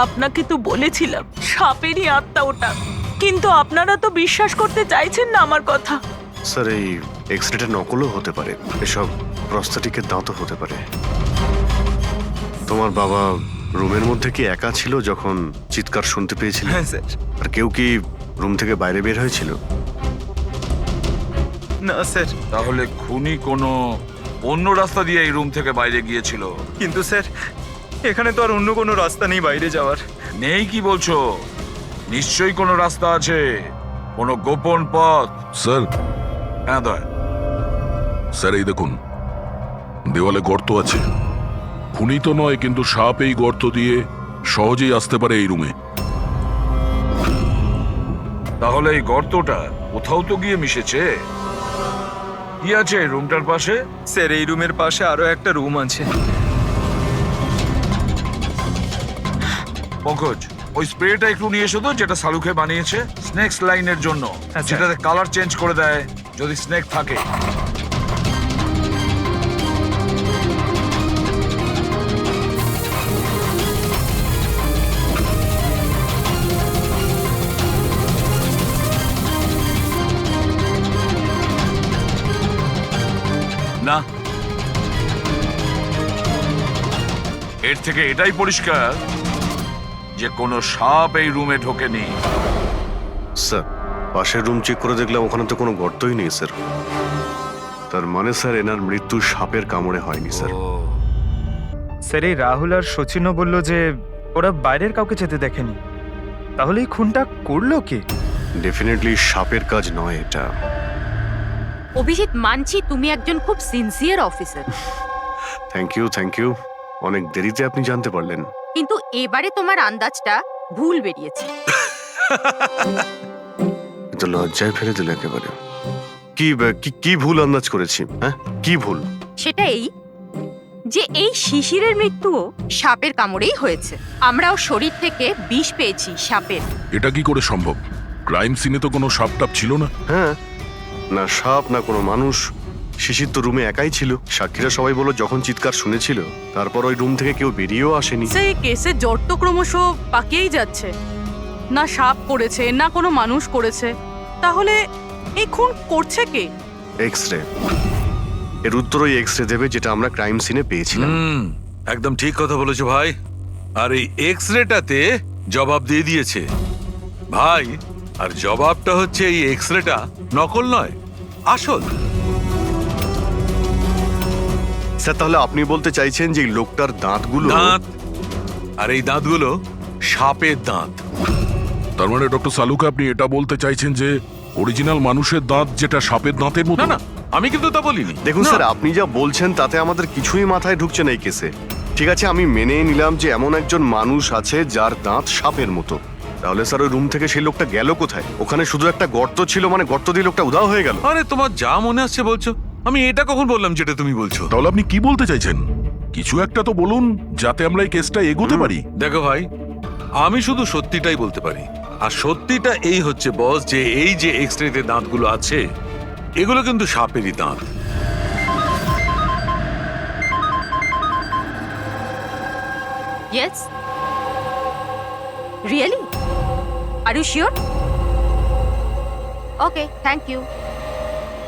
Speaker 14: আপনাকে তো বলেছিলাম সাপেরই আত্মা ওটা, কিন্তু আপনারা তো বিশ্বাস করতে চাইছেন না আমার কথা।
Speaker 9: স্যার এই এক্সরেটা নকলও হতে পারে, এসব প্রস্থেটিকের দাঁতও হতে পারে। তোমার বাবা রুমের মধ্যে কি একা ছিল যখন চিৎকার শুনতে পেয়েছিল?
Speaker 2: হ্যাঁ স্যার।
Speaker 9: আর কেউ কি রুম থেকে বাইরে বের হয়েছিল?
Speaker 2: না স্যার।
Speaker 12: তাহলে খুনি কোনো অন্য রাস্তা দিয়ে এই রুম থেকে বাইরে গিয়েছিল।
Speaker 2: কিন্তু স্যার এখানে তো আর অন্য কোনো রাস্তা নেই বাইরে যাওয়ার।
Speaker 12: নেই কি বলছো? নিশ্চয়ই কোনো রাস্তা আছে, কোনো গোপন পথ।
Speaker 10: স্যার,
Speaker 12: হ্যাঁ দয়া।
Speaker 10: স্যার এই দেখুন, দেওয়ালে গর্ত আছে। খুনি তো নয়, কিন্তু সাপ এই গর্ত দিয়ে সহজেই আসতে পারে এই রুমে।
Speaker 12: তাহলে এই গর্তটা কোথাও তো গিয়ে মিশেছে। কি আছে এই রুমটার পাশে?
Speaker 2: স্যার এই রুমের পাশে আরো একটা রুম আছে।
Speaker 12: পঙ্কজ, ওই স্প্রেটা একটু নিয়ে এসো তো, যেটা সালুকে বানিয়েছে স্নেক লাইনের জন্য, যেটাতে কালার চেঞ্জ করে দেয় যদি স্নেক থাকে।
Speaker 10: এর থেকে এটাই পরিষ্কার যে কোনো সাপ এই রুমে ঢোকেনি।
Speaker 9: স্যার পাশের রুম চেক করে দেখলাম ওখানে তো কোনো গর্তই নেই স্যার। তার মানে স্যার এনার মৃত্যু সাপের কামড়ে হয়নি স্যার।
Speaker 16: স্যার এই রাহুল আর সচিনও বলল যে ওরা বাইরের কাউকে যেতে দেখেনি, তাহলে এই খুনটা করলো কে?
Speaker 9: ডেফিনেটলি সাপের কাজ নয় এটা।
Speaker 17: অভিজিৎ, মানছি তুমি একজন খুব সিনসিয়ার অফিসার,
Speaker 9: থ্যাংক ইউ। অনেক দেরিতে আপনি জানতে পারলেন।
Speaker 17: কিন্তু এবারে তোমার আন্দাজটা ভুল বেরিয়েছে।
Speaker 9: তো লজ্জায় ফেলে দিল একেবারে। কি ভুল আন্দাজ করেছি? হ্যাঁ, কি ভুল?
Speaker 17: সেটা এই যে এই শিশিরের মৃত্যুও সাপের কামড়েই হয়েছে। আমরাও শরীর থেকে বিষ পেয়েছি সাপের।
Speaker 10: এটা কি করে সম্ভব? ক্রাইম সিনে তো কোনো সাপ টাপ ছিল না।
Speaker 9: হ্যাঁ, না সাপ না কোনো মানুষ। শিশির তো রুমে একাই ছিল। সাক্ষীরা সবাই বলল যখন চিৎকার শুনেছিল তারপর ওই রুম থেকে কেউ বেরিয়েও আসেনি।
Speaker 8: সেই কেসের জট তো ক্রমশ পাকিয়েই যাচ্ছে। না সাপ করেছে না কোনো মানুষ করেছে, তাহলে এই খুন করছে কে?
Speaker 9: এক্স-রে। এর উত্তর ওই এক্স-রে দেবে যেটা আমরা ক্রাইম সিনে পেয়েছিলাম।
Speaker 12: একদম ঠিক কথা বলেছো ভাই। আর এই এক্সরেটাতে জবাব দিয়ে দিয়েছে ভাই। আর জবাবটা হচ্ছে এই এক্সরেটা নকল নয়, আসল।
Speaker 9: স্যার তাহলে আপনি বলতে চাইছেন যে এই লোকটার দাঁতগুলো?
Speaker 12: দাঁত, আর এই দাঁতগুলো সাপের দাঁত।
Speaker 10: তার মানে ডক্টর সালুকা আপনি এটা বলতে চাইছেন যে অরিজিনাল মানুষের দাঁত যেটা সাপের দাঁতের মতো?
Speaker 12: না না, আমি কিন্তু তা বলিনি।
Speaker 9: দেখুন স্যার, আপনি যা বলছেন তাতে আমাদের কিছুই মাথায় ঢুকছে না এই কেসে। ঠিক আছে, আমি মেনে নিলাম যে এমন একজন মানুষ আছে যার দাঁত সাপের মতো। তাহলে স্যার ওই রুম থেকে সেই লোকটা গেল কোথায়? ওখানে শুধু একটা গর্ত ছিল, মানে গর্ত দিয়ে লোকটা উধাও হয়ে গেল।
Speaker 12: আরে তোমার যা মনে আসছে বলছো, আমি এটা কখন বললাম যেটা তুমি বলছো?
Speaker 10: তাহলে আপনি কি বলতে চাইছেন? কিছু একটা তো বলুন যাতে আমরা এই কেসটা এগোতে পারি।
Speaker 12: দেখো ভাই, আমি শুধু সত্যিটাই বলতে পারি। আর সত্যিটা এই হচ্ছে বস, যে এই যে এক্সরেতে দাঁতগুলো আছে এগুলো কিন্তু সাপেরই দাঁত।
Speaker 17: Yes? Really? Are you sure? Okay, thank you.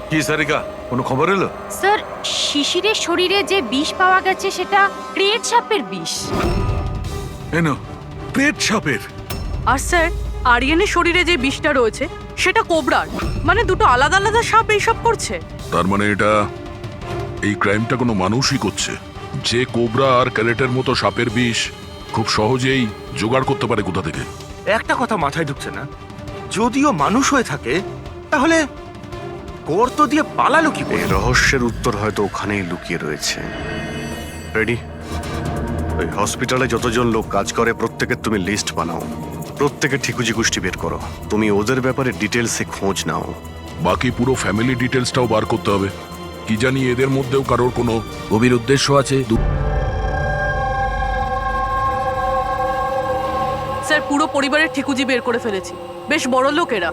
Speaker 12: কি সারিকা, কোনো খবর এলো?
Speaker 17: স্যার, শিশিরের শরীরে যে বিষ পাওয়া গেছে সেটা ক্রিয়েট সাপের বিষ।
Speaker 12: এনো, পেট সাপের।
Speaker 8: আর স্যার, আরিয়ানের শরীরে যে বিষটা রয়েছে সেটা কোবরার। মানে দুটো আলাদা আলাদা সাপ এইসব করছে।
Speaker 10: তার মানে এটা এই ক্রাইমটা কোনো মানুষই করছে, যে কোবরা আর ক্যারেটের মতো সাপের বিষ খুব সহজেই জোগাড় করতে পারে কোথা থেকে।
Speaker 3: একটা কথা মাথায় ঢুকছে না, যদিও মানুষ হয়ে থাকে তাহলে গর্ত দিয়ে পালালো কি করে?
Speaker 9: এই রহস্যের উত্তর হয়তো ওখানেই লুকিয়ে রয়েছে। রেডি? ওই হসপিটালে যতজন লোক কাজ করে প্রত্যেকের তুমি লিস্ট বানাও, প্রত্যেকের ঠিকুজি গোষ্ঠী বের করো। তুমি ওদের ব্যাপারে ডিটেলসে খোঁজ নাও।
Speaker 10: বাকি পুরো ফ্যামিলি ডিটেলসটাও বার করতে হবে। কি জানি এদের মধ্যেও কারোর কোনো
Speaker 12: গভীর উদ্দেশ্য আছে।
Speaker 8: স্যার, পুরো পরিবারের ঠিকুজি বের করে ফেলেছি। বেশ বড় লোক এরা।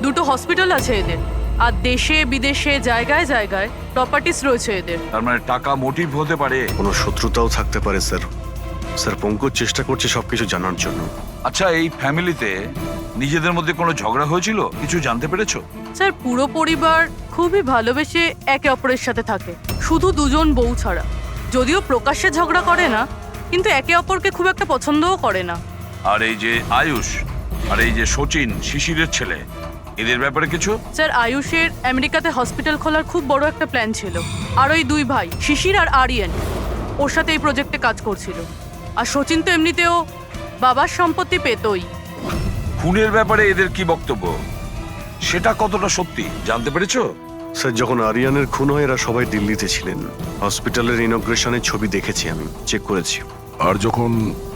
Speaker 8: দুটো হসপিটাল আছে এদের, আর দেশে বিদেশে জায়গায় জায়গায় প্রপার্টিস রয়েছে এদের।
Speaker 12: তার মানে টাকা মোটিভ হতে পারে।
Speaker 9: কোনো শত্রুতাও থাকতে পারে স্যার। স্যার পঙ্কজ চেষ্টা করছে সবকিছু জানার জন্য।
Speaker 12: আচ্ছা, এই ফ্যামিলিতে নিজেদের মধ্যে কোনো ঝগড়া হয়েছিল? কিছু জানতে পেরেছো?
Speaker 8: স্যার, পুরো পরিবার খুবই ভালোবেসে একে অপরের সাথে থাকে, শুধু দুজন বউ ছাড়া। যদিও প্রকাশ্যে ঝগড়া করে না, কিন্তু একে অপরকে খুব একটা পছন্দও করে না।
Speaker 12: আর এই যে আয়ুষ আর এই যে সচিন, শিশিরের ছেলে, এদের ব্যাপারে কিছু?
Speaker 8: স্যার, আয়ুষের আমেরিকাতে হসপিটাল খোলার খুব বড় একটা প্ল্যান ছিল। আর ওই দুই ভাই শিশির আর আরিয়ান ওর সাথে এই প্রজেক্টে কাজ করছিল। আর সচিন তো এমনিতেও বাবার সম্পত্তি পেতই।
Speaker 12: খুনের ব্যাপারে এদের কি বক্তব্য, সেটা কতটা সত্যি জানতে পেরেছো?
Speaker 9: স্যার যখন আরিয়ানের খুন হয় এরা সবাই দিল্লিতে ছিলেন। হসপিটালের ইনগ্রেশনের ছবি দেখেছি, আমি চেক করেছি।
Speaker 10: আর যখন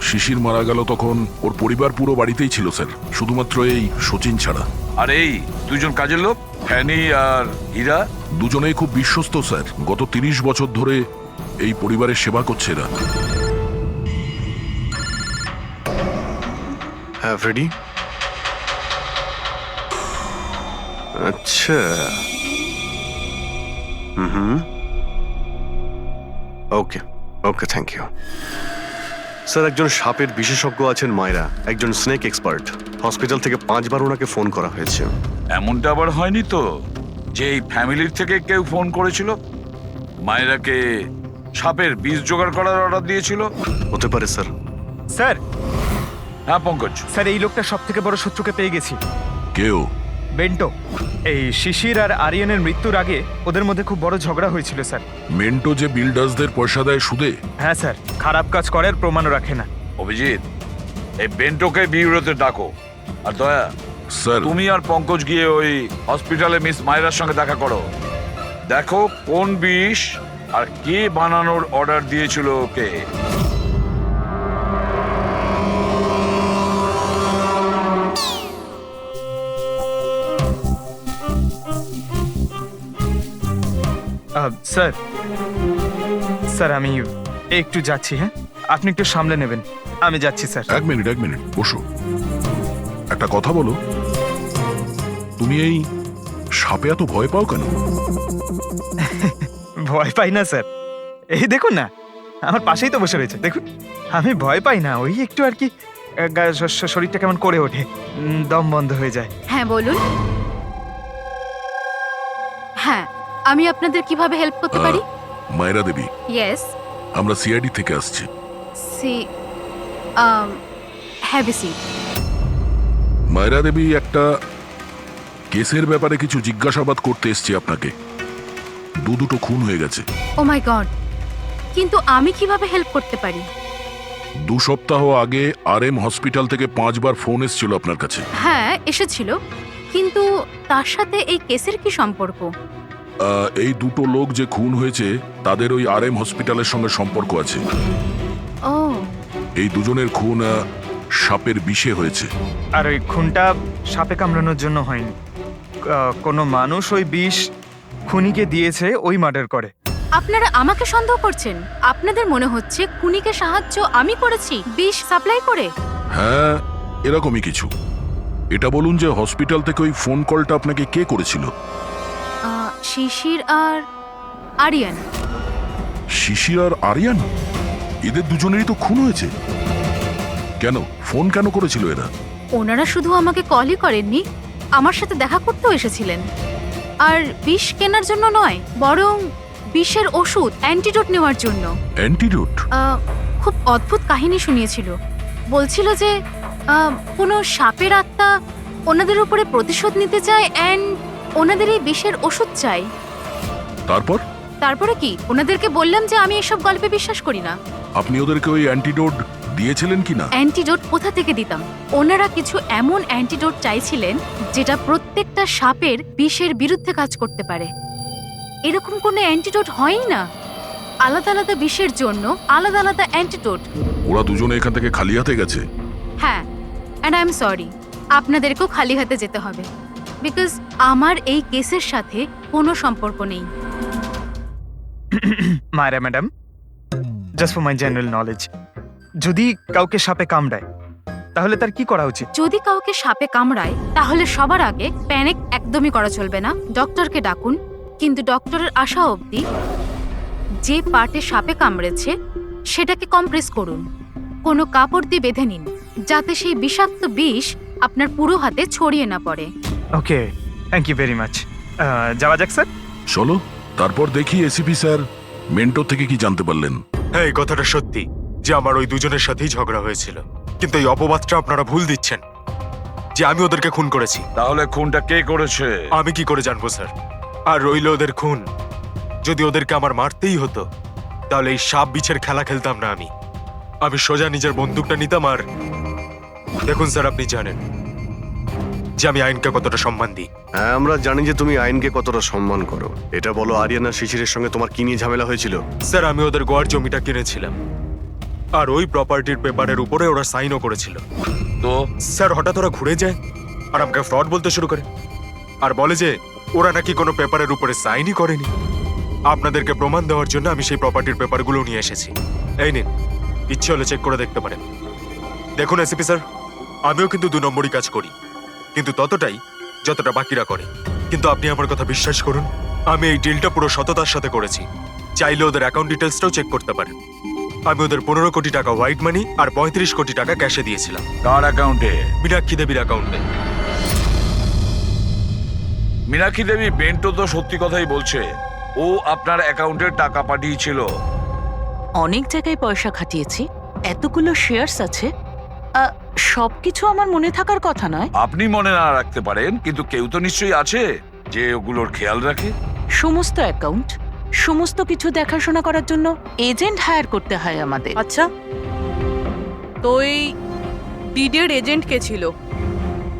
Speaker 10: শিশির মারা গেল তখন ওর পরিবার পুরো বাড়িতেই ছিল স্যার, শুধুমাত্র এই সচিন ছাড়া।
Speaker 12: আর এই দুজন কাজের লোক, ফ্যানি আর হীরা,
Speaker 10: দুজনেই খুব বিশ্বস্ত স্যার। গত 30 বছর ধরে এই পরিবারের সেবা করছে এরা।
Speaker 9: হ্যাঁ ফ্রেডি। আচ্ছা, ওকে ওকে, থ্যাংক ইউ স্যার। একজন সাপের বিশেষজ্ঞ আছেন মায়রা, একজন স্নেক এক্সপার্ট। হসপিটাল থেকে 5 বার ওনাকে ফোন করা হয়েছে।
Speaker 12: এমনটা আবার হয়নি তো যে এই ফ্যামিলির থেকে কেউ ফোন করেছিল? মায়েরাকে
Speaker 4: সাপের বীজ জোগাড় করার অর্ডার দিয়েছিল?
Speaker 9: হতে পারে স্যার।
Speaker 16: স্যার
Speaker 4: হ্যাঁ পঙ্কজ।
Speaker 16: স্যার এই লোকটা সব থেকে বড় শত্রুকে পেয়ে গেছি।
Speaker 10: কেউ?
Speaker 16: বেন্টো। এই শিশির আর আরিয়ানের মৃত্যুর আগে ওদের মধ্যে খুব বড় ঝগড়া হয়েছিল স্যার।
Speaker 10: মেন্টো যে বিল্ডার্সদের পয়সা দেয় সুদে?
Speaker 16: হ্যাঁ স্যার, খারাপ কাজ করার প্রমাণও রাখে না।
Speaker 4: অভিজিৎ, এই বেন্টোকে বিউরোতে ডাকো। আর দয়া
Speaker 10: স্যার,
Speaker 4: তুমি আর পঙ্কজ গিয়ে ওই হসপিটালে মিস মায়রার সঙ্গে দেখা করো। দেখো কোন বিষ আর কে বানানোর অর্ডার দিয়েছিল ওকে।
Speaker 16: স্যার স্যার আমি একটু যাচ্ছি। হ্যাঁ, আপনি একটু সামলে নেবেন। আমি যাচ্ছি স্যার।
Speaker 10: এক মিনিট বসো। একটা কথা বলো, তুমি এই সাপে এত ভয় পাও কেন?
Speaker 16: ভয় পাই না স্যার, এই দেখুন না, আমার পাশেই তো বসে রয়েছে, দেখুন। আমি ভয় পাই না, ওই একটু আর কি শরীরটা কেমন করে ওঠে, দম বন্ধ হয়ে যায়।
Speaker 13: হ্যাঁ বলুন। হ্যাঁ, আমি আপনাদের কিভাবে হেল্প করতে পারি?
Speaker 10: মায়রা দেবী,
Speaker 13: ইয়েস।
Speaker 10: আমরা সিআইডি থেকে আসছি।
Speaker 13: See have a seat.
Speaker 10: Myra Devi, একটা কেসের ব্যাপারে কিছু জিজ্ঞাসাবাদ করতে এসছি আপনাকে। দুটো খুন হয়ে গেছে।
Speaker 13: ও মাই গড, কিন্তু আমি কিভাবে হেল্প করতে পারি?
Speaker 10: 2 সপ্তাহ আগে RM হসপিটাল থেকে 5 বার ফোন এসেছিল আপনার কাছে।
Speaker 13: হ্যাঁ এসেছিল, কিন্তু তার সাথে এই কেসের কি সম্পর্ক?
Speaker 10: এই 2 লোক যে খুন হয়েছে তাদের ওই RM হসপিটালের সঙ্গে সম্পর্ক আছে।
Speaker 13: ও,
Speaker 10: এই দুজনের খুন সাপের বিষে হয়েছে।
Speaker 16: আর ওই খুনটা সাপে কামড়ানোর জন্য হয়নি। কোনো মানুষ ওই বিষ খুনিকে দিয়েছে, ওই মার্ডার করে।
Speaker 13: আপনারা আমাকে সন্দেহ করছেন? আপনাদের মনে হচ্ছে খুনিকে সাহায্য আমি করেছি বিষ সাপ্লাই করে?
Speaker 10: হ্যাঁ, এরকমই কিছু। এটা বলুন যে হসপিটাল থেকে ওই ফোন কলটা আপনাকে কে করেছিল?
Speaker 13: শিশির আর আরিয়ান।
Speaker 10: শিশির আর আরিয়ান? এদের দুজনেরই তো খুন হয়েছে। কেন, ফোন কেন করেছিল এরা?
Speaker 13: ওনারা শুধু আমাকে কলই করেননি, আমার সাথে দেখা করতেও এসেছিলেন। আর বিষ কেনার জন্য নয়, বরং বিষের ওষুধ অ্যান্টিডোট নেওয়ার জন্য।
Speaker 10: অ্যান্টিডোট?
Speaker 13: খুব অদ্ভুত কাহিনী শুনিয়েছিল। বলছিল যে কোনো সাপের আত্মা ওনাদের উপরে প্রতিশোধ নিতে চায় অ্যান্ড ওনাদের এই বিষের ওষুধ চাই। তারপরে কি? ওনাদেরকে বললাম যে আমি এসব গল্পে বিশ্বাস করি না।
Speaker 10: আপনি ওদেরকে ওই অ্যান্টিডোট দিয়েছিলেন কিনা?
Speaker 13: অ্যান্টিডোট কোথা থেকে দিতাম? ওনারা কিছু এমন অ্যান্টিডোট চাইছিলেন যেটা প্রত্যেকটা সাপের বিষের বিরুদ্ধে কাজ করতে পারে। এরকম কোনো অ্যান্টিডোট হয়ই না। আলাদা আলাদা বিষের জন্য আলাদা আলাদা অ্যান্টিডোট।
Speaker 10: ওরা দুজনে এখান থেকে খালি হাতে গেছে?
Speaker 13: হ্যাঁ, অ্যান্ড আই এম সরি, আপনাদেরকেও খালি হাতে যেতে হবে, বিকজ আমার এই কেসের সাথে কোনো সম্পর্ক নেই।
Speaker 16: Myra madam, just for my general knowledge, যদি কাউকে সাপে কামড়ায় তাহলে তার কি করা উচিত?
Speaker 13: যদি কাউকে সাপে কামড়ায় তাহলে সবার আগে প্যানিক একদমই করা চলবে না। ডক্টরকে ডাকুন, কিন্তু ডক্টরের আসা অবধি যে পার্টে সাপে কামড়েছে সেটাকে কম্প্রেস করুন। কোনো কাপড় দিয়ে বেঁধে নিন, যাতে সেই বিষাক্ত বিষ আপনার পুরো হাতে ছড়িয়ে না পড়ে।
Speaker 16: ওকে, থ্যাংক ইউ ভেরি মাচ। যাওয়া যাক স্যার।
Speaker 10: চলো, তারপর দেখি এসিপি স্যার মেন্টর থেকে কি জানতে পারলেন।
Speaker 18: হ্যাঁ, এই কথাটা সত্যি যে আমার ওই দুজনের সাথেই ঝগড়া হয়েছিল, কিন্তু এই অপবাদটা আপনারা ভুল দিচ্ছেন যে আমি ওদেরকে খুন করেছি।
Speaker 4: তাহলে খুনটা কে করেছে?
Speaker 18: আমি কি করে জানবো স্যার? আর রইল ওদের খুন, যদি ওদেরকে আমার মারতেই হতো তাহলে এই সাপ বিছের খেলা খেলতাম না। আমি সোজা নিজের বন্দুকটা নিতাম। আর দেখুন স্যার, আপনি জানেন যে আমি আইনকে কতটা সম্মান দিই।
Speaker 9: হ্যাঁ, আমরা জানি যে তুমি আইনকে কতটা সম্মান করো। এটা বলো, আরিয়ানা শিশিরের সঙ্গে তোমার কি নিয়ে ঝামেলা হয়েছিল?
Speaker 18: স্যার, আমি ওদের গোয়ার জমিটা কিনেছিলাম, আর ওই প্রপার্টির পেপারের উপরে ওরা সাইনও করেছিল।
Speaker 4: তো
Speaker 18: স্যার, হঠাৎ ওরা ঘুরে যায় আর আমাকে ফ্রড বলতে শুরু করে, আর বলে যে ওরা নাকি কোনো পেপারের উপরে সাইনই করেনি। আপনাদেরকে প্রমাণ দেওয়ার জন্য আমি সেই প্রপার্টির পেপারগুলো নিয়ে এসেছি। এই নিন, ইচ্ছে হলে চেক করে দেখতে পারেন। দেখুন এসিপি স্যার, আমিও কিন্তু 2 নম্বরই কাজ করি, কিন্তু ততটাই যতটা বাকিরা করে। কিন্তু আপনি আমার কথা বিশ্বাস করুন, আমি এই ডিলটা পুরো সততার সাথে করেছি। চাইলে ওদের অ্যাকাউন্ট ডিটেলসটাও চেক করতে পারেন। আমি ওদের 15 কোটি টাকা হোয়াইট মানি আর 35 কোটি টাকা ক্যাশে দিয়েছিলাম।
Speaker 4: কার অ্যাকাউন্টে?
Speaker 18: মীনাক্ষী দেবীর অ্যাকাউন্টে।
Speaker 4: মীনাক্ষী দেবী বেন্টো তো সত্যি কথাই বলছে। ও আপনার অ্যাকাউন্টে টাকা পাঠিয়েছিল।
Speaker 14: অনেক জায়গায় পয়সা খাটিয়েছি, এতগুলো শেয়ার্স আছে, সবকিছু আমার মনে থাকার কথা নয়।
Speaker 4: আপনি মনে না রাখতে পারেন, কিন্তু কেউ তো নিশ্চয়ই আছে যে ওগুলোর খেয়াল রাখে।
Speaker 14: সমস্ত অ্যাকাউন্ট, সমস্ত কিছু দেখাশোনা করার জন্য এজেন্ট হায়ার করতে হয় আমাদের।
Speaker 8: আচ্ছা, তো এই ডিডের এজেন্ট কে ছিল?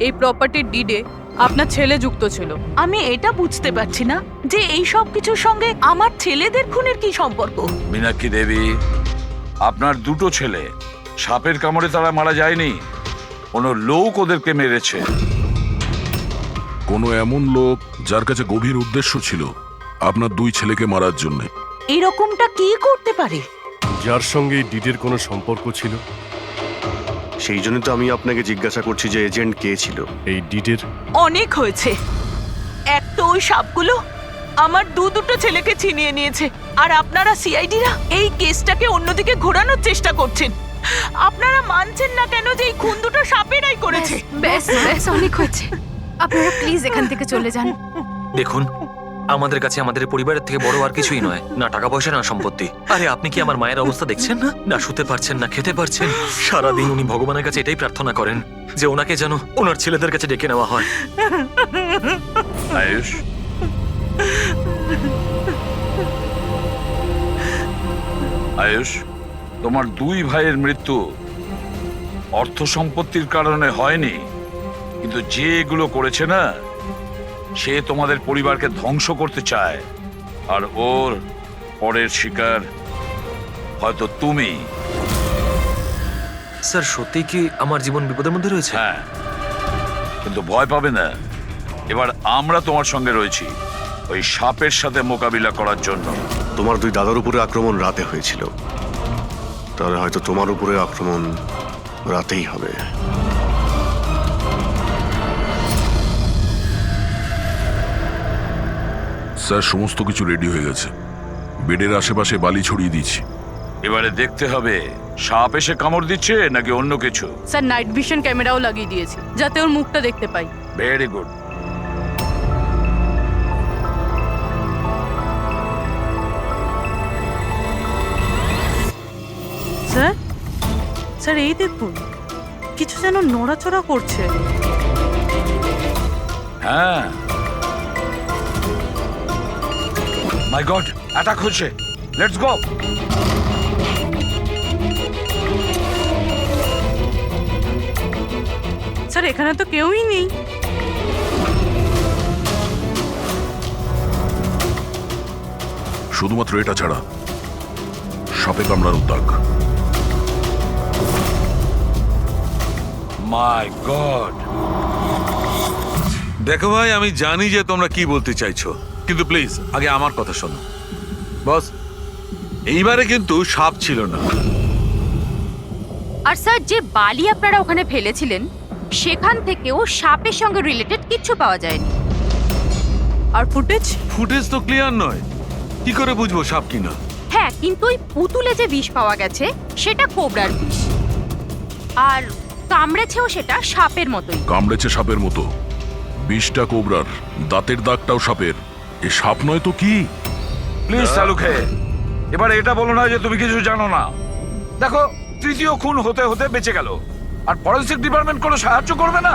Speaker 8: এই প্রপার্টির ডিডে আপনার ছেলে যুক্ত ছিল।
Speaker 14: আমি এটা বুঝতে পারছি না যে এই সব কিছুর সঙ্গে আমার ছেলেদের খুনের কি সম্পর্ক।
Speaker 4: মীনাক্ষী দেবী, আপনার দুটো ছেলে সাপের কামড়ে তারা মারা যায়নি, কোনো লোক ওদেরকে মেরেছে।
Speaker 10: কোনো এমন লোক যার কাছে গভীর উদ্দেশ্য ছিল আপনার দুই ছেলেকে মারার জন্য।
Speaker 14: এরকমটা কি করতে পারে?
Speaker 9: যার সঙ্গে এই ডিডের কোনো সম্পর্ক ছিল, সেই জন্য তো আমি আপনাকে জিজ্ঞাসা করছি যে এজেন্ট কে ছিল এই ডিডের।
Speaker 14: অনেক হয়েছে। এক তো ওই সাপগুলো আমার দুটো ছেলেকে ছিনিয়ে নিয়েছে, আর আপনারা সিআইডিরা এই কেসটাকে অন্যদিকে ঘোরানোর চেষ্টা করছেন। আপনারা মানছেন না কেন যে এই খুন দুটো সাপেরাই করেছে?
Speaker 17: ব্যাস ব্যাস, অনেক হয়েছে, আপনারা প্লিজ এখান থেকে চলে যান।
Speaker 2: দেখুন, আমাদের কাছে আমাদের পরিবারের থেকে বড় আর কিছুই নয়, না টাকা পয়সা না সম্পত্তি। আরে আপনি কি আমার মায়ের অবস্থা দেখছেন না? না শুতে পারছেন না খেতে পারছেন। সারাদিন উনি ভগবানের কাছে এটাই প্রার্থনা করেন যে ওনাকে যেন ওনার ছেলেদের কাছে ডেকে নেওয়া হয়।
Speaker 4: আয়ুষ, আয়ুষ, তোমার দুই ভাইয়ের মৃত্যু অর্থ সম্পত্তির কারণে হয়নি, কিন্তু যে এগুলো করেছে না, সে তোমাদের পরিবারকে ধ্বংস করতে চায়, আর ওর পরের শিকার হয়তো তুমি।
Speaker 2: স্যার, সত্যি কি আমার জীবন বিপদের মধ্যে রয়েছে?
Speaker 4: হ্যাঁ, কিন্তু ভয় পাবে না, এবার আমরা তোমার সঙ্গে রয়েছি ওই সাপের সাথে মোকাবিলা করার জন্য।
Speaker 9: তোমার দুই দাদার উপরে আক্রমণ রাতে হয়েছিল, তাহলে হয়তো তোমার উপরে আক্রমণ রাতেই হবে।
Speaker 10: স্যার, সমস্ত কিছু রেডি হয়ে গেছে। বেডের আশেপাশে বালি ছড়িয়ে দিচ্ছি।
Speaker 4: এবারে দেখতে হবে সাপ এসে কামড় দিচ্ছে নাকি অন্য কিছু।
Speaker 8: স্যার, নাইট ভিশন ক্যামেরাও লাগিয়ে দিয়েছি যাতে ওর মুখটা দেখতে পাই।
Speaker 4: Very good.
Speaker 8: স্যার, স্যার এই দেখুন, কিছু যেন নড়াচড়া করছে।
Speaker 4: হ্যাঁ, মাই গড, অ্যাটাক হচ্ছে। Let's go.
Speaker 8: স্যার, এখানে তো কেউই নেই।
Speaker 10: শুধুমাত্র এটা ছাড়া সাপে কামড়ার উদ্যোগ।
Speaker 4: মাই গড।
Speaker 12: দেখো ভাই, আমি জানি যে তোমরা কি বলতে চাইছো, কিন্তু প্লিজ আগে আমার কথা শোনো। বস, এইবারে কিন্তু সাপ ছিল না।
Speaker 17: আর স্যার, যে বালি আপনারা ওখানে ফেলেছিলেন সেখান থেকেও সাপের সঙ্গে রিলেটেড কিছু পাওয়া যায়নি।
Speaker 8: আর
Speaker 12: ফুটেজ তো ক্লিয়ার নয়, কি করে বুঝবো সাপ কিনা?
Speaker 17: হ্যাঁ, কিন্তু ওই পুতুলে যে বিষ পাওয়া গেছে সেটা কোবরার বিষ, আর কামড়েছেও সেটা সাপের মতোই।
Speaker 10: কামড়েছে সাপের মতো, বিষটা কোবরার, দাঁতের দাগটাও সাপের। এ সাপ নয় তো কি?
Speaker 4: প্লিজ চালুকে, এবার এটা বলো না যে তুমি কিছু জানো না। দেখো, তৃতীয় খুন হতে হতে বেঁচে গেল, আর ফরেনসিক ডিপার্টমেন্ট কোনো সাহায্য করবে না।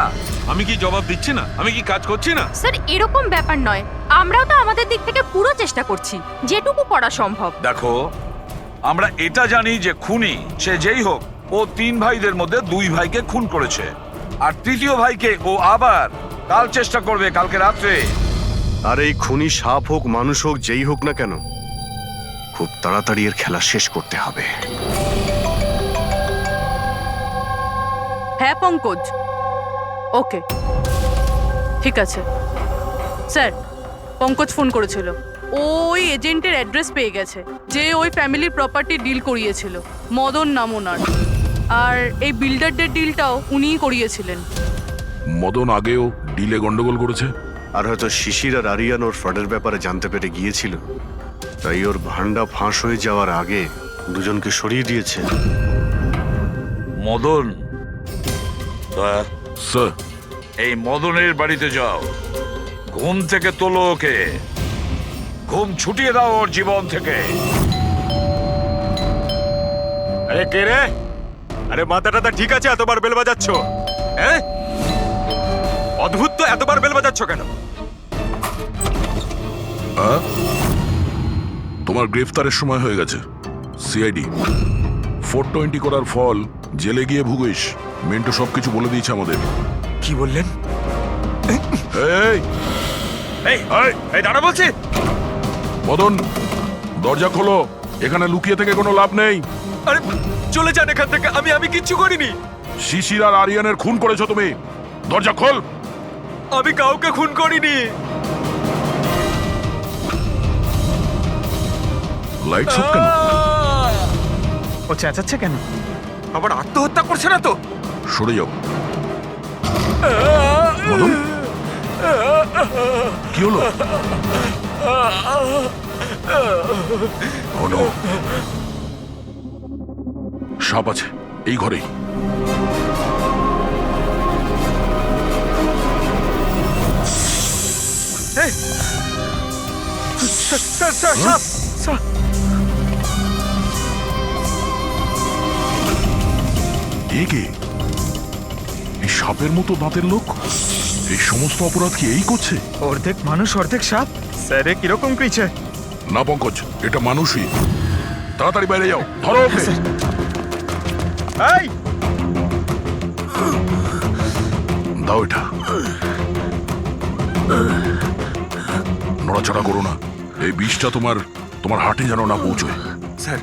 Speaker 12: আমি কি জবাব দিচ্ছি না? আমি কি কাজ করছি না?
Speaker 17: স্যার, এরকম ব্যাপার নয়, আমরাও তো আমাদের দিক থেকে পুরো চেষ্টা করছি যেটুকু করা সম্ভব।
Speaker 4: দেখো, আমরা এটা জানি যে খুনি সে যেই হোক, ও তিন ভাইদের মধ্যে দুই ভাইকে খুন করেছে, আর তৃতীয় ভাইকে ও আবার কাল চেষ্টা করবে, কালকে রাত্রে।
Speaker 9: আর এই খুনি সাপ হোক মানুষ হোক যেই হোক না কেন, খুব তাড়াতাড়ি এর খেলা শেষ করতে হবে।
Speaker 8: হ্যাঁ পঙ্কজ, ওকে, ঠিক আছে। স্যার, পঙ্কজ ফোন করেছিল, ওই এজেন্টের অ্যাড্রেস পেয়ে গেছে যে ওই ফ্যামিলির প্রপার্টি ডিল করিয়েছিল। মদন নাম ওনার, আর এই বিল্ডারদের ডিলটাও উনিই করিয়েছিলেন।
Speaker 10: মদন আগেও ডিলে গন্ডগোল করেছে,
Speaker 9: আর হয়তো শিশির আর আরিয়ান ওর ফ্রডের ব্যাপারে জানতে পেরে গিয়েছিল, তাই ওর ভান্ডা ফাঁস হয়ে যাওয়ার আগে দুজনকে সরিয়ে দিয়েছে।
Speaker 4: মদন,
Speaker 10: স্যার,
Speaker 4: এই মদনের বাড়িতে যাও, ঘুম থেকে তোলো ওকে, ঘুম ছুটিয়ে দাও ওর জীবন থেকে।
Speaker 18: আরে কে রে? আরে মাথাটা ঠিক আছে, এতবার বেল বাজাচ্ছ? হ্যাঁ, অদ্ভুত তো, এতবার বেল বাজাচ্ছ কেন?
Speaker 10: তোমার গ্রেফতারের সময় হয়ে গেছে। সিআইডি 420 করার ফল জেলে গিয়ে ভুগিস। মেন্টু সবকিছু বলে দিয়েছে আমাদের।
Speaker 18: কি বললেন?
Speaker 10: এই
Speaker 3: এই এই দাঁড়া বলছি।
Speaker 10: মদন, দরজা খোলো, এখানে লুকিয়ে থেকে কোনো লাভ নেই।
Speaker 18: আরে চলে যান এখান থেকে, আমি কিচ্ছু করিনি।
Speaker 10: শিশির আর আরিয়ানের খুন করেছো তুমি। দরজা খোল।
Speaker 18: আমি কাউকে খুন করিনি।
Speaker 10: লাইট সব কেন?
Speaker 16: ও চেঁচাচ্ছে কেন?
Speaker 18: আবার আত্মহত্যা করছে না তো?
Speaker 10: সরে যাও। মদন, কি হলো? Oh no. সাপ আছে এই ঘরেই। কে? এই সাপের মতো দাঁতের লোক এই সমস্ত অপরাধ কি এই করছে?
Speaker 16: অর্ধেক মানুষ অর্ধেক সাপ। স্যারে কিরকম ক্রিচার?
Speaker 10: না পঙ্কজ, এটা মানুষই। তাড়াতাড়ি বাইরে যাও, ধরো ওকে।
Speaker 16: এই
Speaker 10: দাও এটা। নড়াচড়া করো না, এই বিষটা তোমার হার্টে যেন না পৌঁছয়।
Speaker 3: স্যার,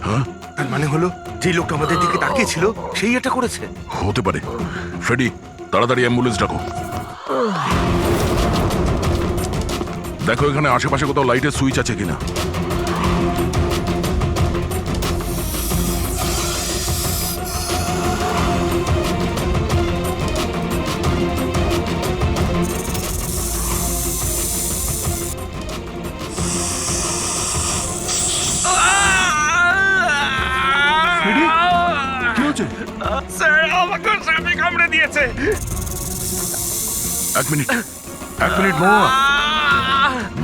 Speaker 3: তার মানে হলো যে লোকটা আমাদের দিকে তাকিয়ে ছিল সেই এটা করেছে।
Speaker 10: হতে পারে। ফ্রেডি, তাড়াতাড়ি অ্যাম্বুলেন্স ডাকো। দেখো এখানে আশেপাশে কোথাও লাইটের সুইচ আছে কিনা।
Speaker 3: স্যার, আমাকে সাপে কামড়ে দিয়েছে।
Speaker 10: এক মিনিট নড়ো না,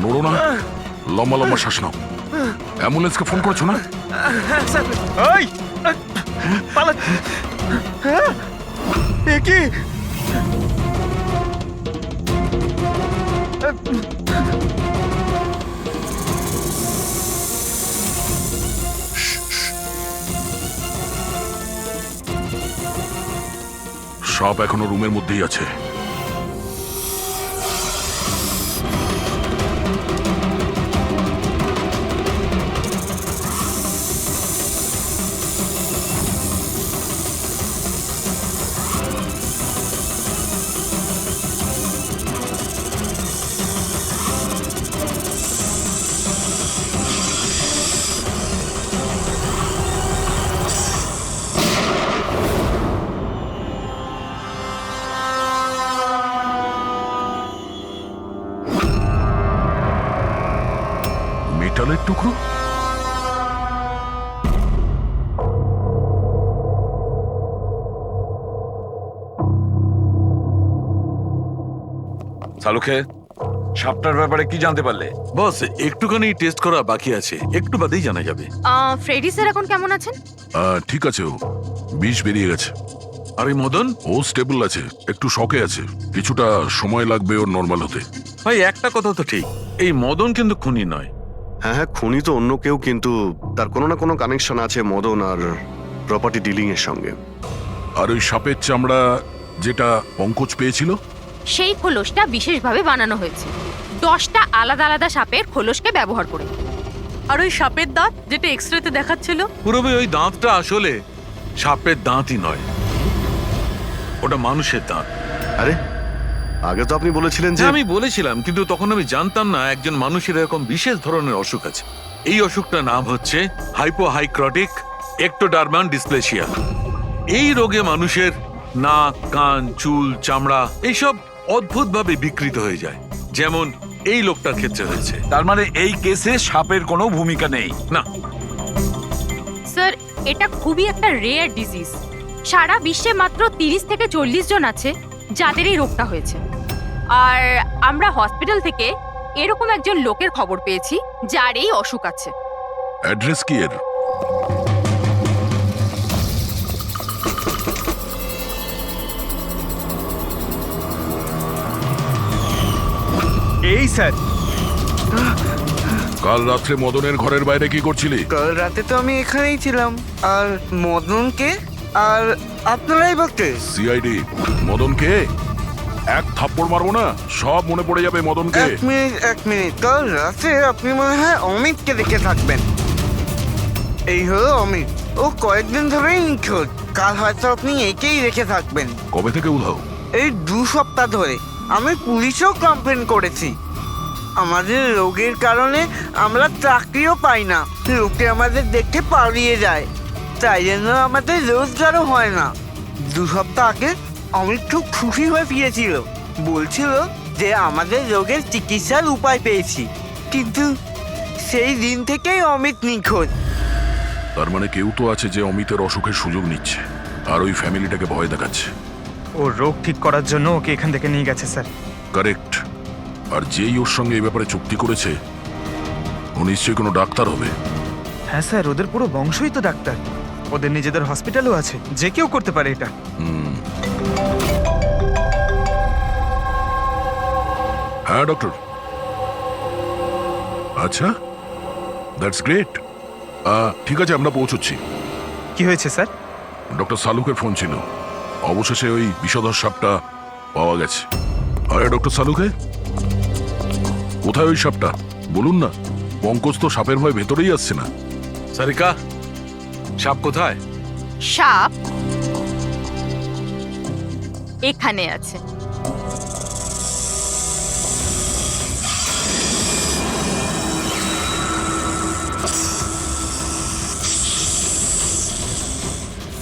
Speaker 10: নড়ো না, লম্বা লম্বা শ্বাস নাও। অ্যাম্বুলেন্সকে ফোন করেছো না?
Speaker 16: ওই পালা। এ কি?
Speaker 10: সাপ এখনো রুমের মধ্যেই আছে। মেটালের টুকরো?
Speaker 12: সালুখে, সাপটার ব্যাপারে কি জানতে পারলে? বস, একটুখানি টেস্ট করা বাকি আছে, একটু বাদেই জানা যাবে।
Speaker 17: ফ্রেডি স্যার এখন কেমন আছেন?
Speaker 10: ঠিক আছে, ও বিষ বেরিয়ে গেছে।
Speaker 12: আর এই মদন?
Speaker 10: ও স্টেবল আছে, একটু শকে আছে, কিছুটা সময় লাগবে ওর নর্মাল হতে।
Speaker 12: ভাই, একটা কথা তো ঠিক, এই মদন কিন্তু খুনি নয়।
Speaker 9: হ্যাঁ, খুনি তো অন্য কেউ, কিন্তু তার কোনো না কোনো কানেকশন আছে মদন আর প্রপার্টি ডিলিং এর সঙ্গে।
Speaker 10: আর ওই সাপের চামড়া যেটা পঙ্কজ পেয়েছিল,
Speaker 17: সেই খোলসটা বিশেষভাবে বানানো হয়েছে 10টা আলাদা আলাদা সাপের খোলসকে ব্যবহার করে।
Speaker 8: আর ওই সাপের দাঁত যেটা এক্সরেতে দেখাচ্ছিল,
Speaker 12: পুরোপুরি ওই দাঁতটা আসলে সাপের দাঁতই নয়, ওটা মানুষের দাঁত।
Speaker 9: আরে আগে তো আপনি বলেছিলেন যে...
Speaker 12: আমি বলেছিলাম, কিন্তু তখন আমি জানতাম না একজন মানুষের এরকম বিশেষ ধরনের অসুখ আছে। এই অসুখটার নাম হচ্ছে হাইপোহাইক্রটিক একটোডার্মান ডিসপ্লেসিয়া। এই রোগে মানুষের নাক, কান, চুল, চামড়া এইসব অদ্ভুতভাবে বিকৃত হয়ে যায়, যেমন এই লোকটার ক্ষেত্রে হয়েছে।
Speaker 4: তার মানে এই কেসে সাপের কোনো ভূমিকা নেই?
Speaker 12: না
Speaker 17: স্যার, এটা খুবই একটা রেয়ার ডিজিজ। সারা বিশ্বে মাত্র 30 থেকে 40 জন আছে যাদের এই রোগটা হয়েছে। আর আমরা হসপিটাল থেকে এরকম একজন লোকের খবর পেয়েছি যার এই অসুখ আছে।
Speaker 10: অ্যাড্রেস কি এর?
Speaker 16: এই স্যার।
Speaker 10: কাল রাত্রে মদনের ঘরের বাইরে কি করছিলি?
Speaker 19: কাল রাতে তো আমি এখানেই ছিলাম। আর মদনকে আর আপনারাই বলতে
Speaker 10: সিআইডি মদনকে এক থাপ্পড় মারবো না, সব মনে পড়ে যাবে মদনকে।
Speaker 19: এক মিনিট কাল রাতে আপনি মনে হয় অমিতকে দেখে থাকবেন। এই হলো অমিত, ও কয়েকদিন ধরেই নিখোঁজ। কাল হয়তো আপনি একেই রেখে থাকবেন।
Speaker 10: কবে থেকে উধাও?
Speaker 19: এই 2 সপ্তাহ ধরে। আমি পুলিশেও কমপ্লেন করেছি। আমাদের রোগের কারণে আমরা চাকরিও পাই না, লোকে আমাদের দেখে পালিয়ে যায়, তাই জন্য আমাদের রোজগারও হয় না। 2 সপ্তাহ আগে অমিত খুব খুশি হয়ে ফিরেছিল, বলছিল যে আমাদের রোগের চিকিৎসার উপায় পেয়েছি। কিন্তু সেই দিন থেকেই অমিত নিখোঁজ।
Speaker 10: তার মানে কেউ তো আছে যে অমিতের অসুখের সুযোগ নিচ্ছে আর ওই ফ্যামিলিটাকে ভয় দেখাচ্ছে।
Speaker 16: ও রোগ ঠিক করার জন্য ওকে এখান থেকে নিয়ে গেছে স্যার।
Speaker 10: কারেক্ট। আর যেই ওর সঙ্গে এই ব্যাপারে চুক্তি করেছে ও নিশ্চয়ই কোনো ডাক্তার হবে।
Speaker 16: হ্যাঁ স্যার, ওদের পুরো বংশই তো ডাক্তার। ওদের নিজেদের হসপিটালও আছে, যে কেউ করতে পারে এটা।
Speaker 10: হ্যাঁ ডক্টর। আচ্ছা, দ্যাটস গ্রেট। ঠিক আছে, আমরা পৌঁছচ্ছি।
Speaker 16: কি হয়েছে স্যার?
Speaker 10: ডক্টর সালুকের ফোন ছিল, অবশেষে ওই বিষধর সাপটা পাওয়া গেছে। আরে ডক্টর সালুকে, কোথায় ওই সাপটা বলুন না? পঙ্কজ তো সাপের ভয় ভেতরেই আসছে না।
Speaker 12: সারিকা, সাপ কোথায়?
Speaker 17: সাপ এখানে আছে।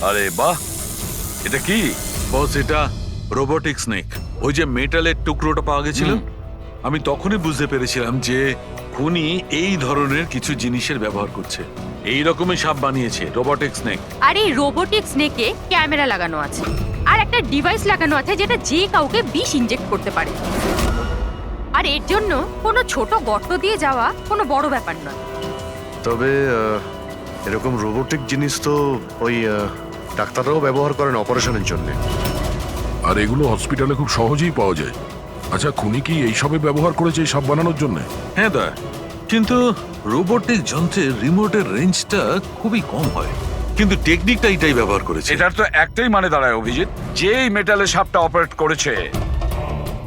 Speaker 12: আরে বাহ, এটা কি? বস, এটা রোবোটিক স্নেক। ওই যে মেটালের টুকরোটা পাওয়া গেছিল, আমি তখনই বুঝতে পেরেছিলাম যে খুনি এই ধরনের কিছু জিনিসের ব্যবহার করছে। এই রকমই সাপ বানিয়েছে রোবোটিক স্নেক।
Speaker 17: আর এই রোবোটিক স্নেকে ক্যামেরা লাগানো আছে আর একটা ডিভাইস লাগানো আছে যেটা যে কাউকে বিষ ইনজেক্ট করতে পারে। আর এর জন্য কোনো ছোট গর্ত দিয়ে যাওয়া কোনো বড় ব্যাপার নয়।
Speaker 9: তবে এরকম রোবোটিক জিনিস তো ওই ডাক্তাররাও ব্যবহার করেন অপারেশনের জন্য।
Speaker 10: আর এগুলো হসপিটালে খুব সহজেই পাওয়া যায়। আচ্ছা, খুনি কি এইসবে ব্যবহার করেছে এই সাপ বানানোর জন্য?
Speaker 12: হ্যাঁ দা, কিন্তু রোবোটিক যন্ত্রের রিমোটের রেঞ্জটা খুবই কম হয়, কিন্তু টেকনিকটা এটাই ব্যবহার করেছে।
Speaker 20: এটার তো একটাই মানে দাঁড়ায় অভিজিৎ, যে এই মেটালের সাপটা অপারেট করেছে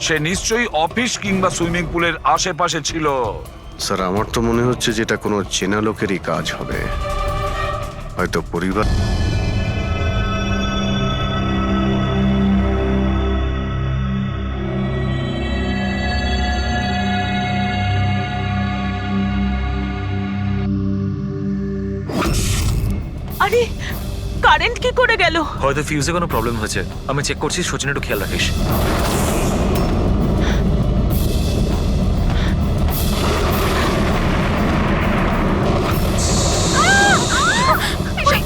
Speaker 20: সে নিশ্চয়ই অফিস কিংবা সুইমিং পুলের আশেপাশে ছিল।
Speaker 9: স্যার, আমার তো মনে হচ্ছে যে এটা কোনো চেনা লোকেরই কাজ হবে, হয়তো পরিবার।
Speaker 14: আরে কারেন্ট কি করে গেল?
Speaker 2: হয়তো ফিউজে কোনো প্রবলেম হয়েছে। আমি চেক করছি, সচিন একটু খেয়াল রাখিস।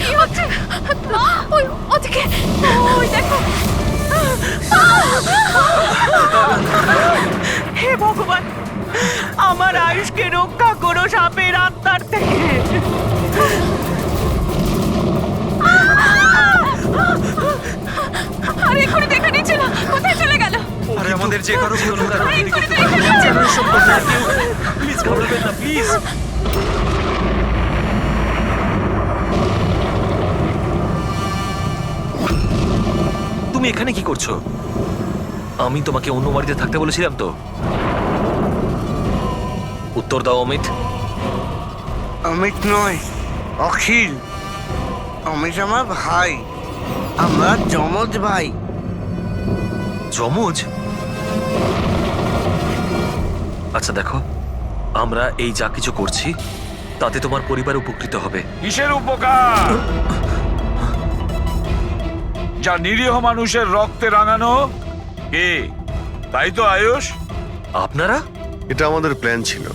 Speaker 17: কি হচ্ছে? ওই ওদিকে, ওই দেখো।
Speaker 14: হে ভগবান, আমার আয়ুষকে রক্ষা করো সাপের আত্মার থেকে।
Speaker 17: আরে এক্ষুনি দেখা নিচ্ছে না, কোথায় চলে গেল?
Speaker 2: আরে আমাদের যে কারো কোনো প্লিজ ঘাবড়াবেন না, প্লিজ। তুমি এখানে কি করছো? আমি তোমাকে অন্য বাড়িতে থাকতে বলেছিলাম তো। উত্তর দাও অমিত।
Speaker 19: অমিত নয়, অখিল। অমিত আমার ভাই, আমরা যমজ ভাই।
Speaker 2: যমজ? আচ্ছা দেখো, আমরা এই যা কিছু করছি তাতে তোমার পরিবার উপকৃত হবে।
Speaker 20: কিসের উপকার? যা নিরীহ মানুষের রক্তে রাঙানো। কে? তাই তো আয়ুষ?
Speaker 2: আপনারা?
Speaker 9: এটা আমাদের প্ল্যান ছিল,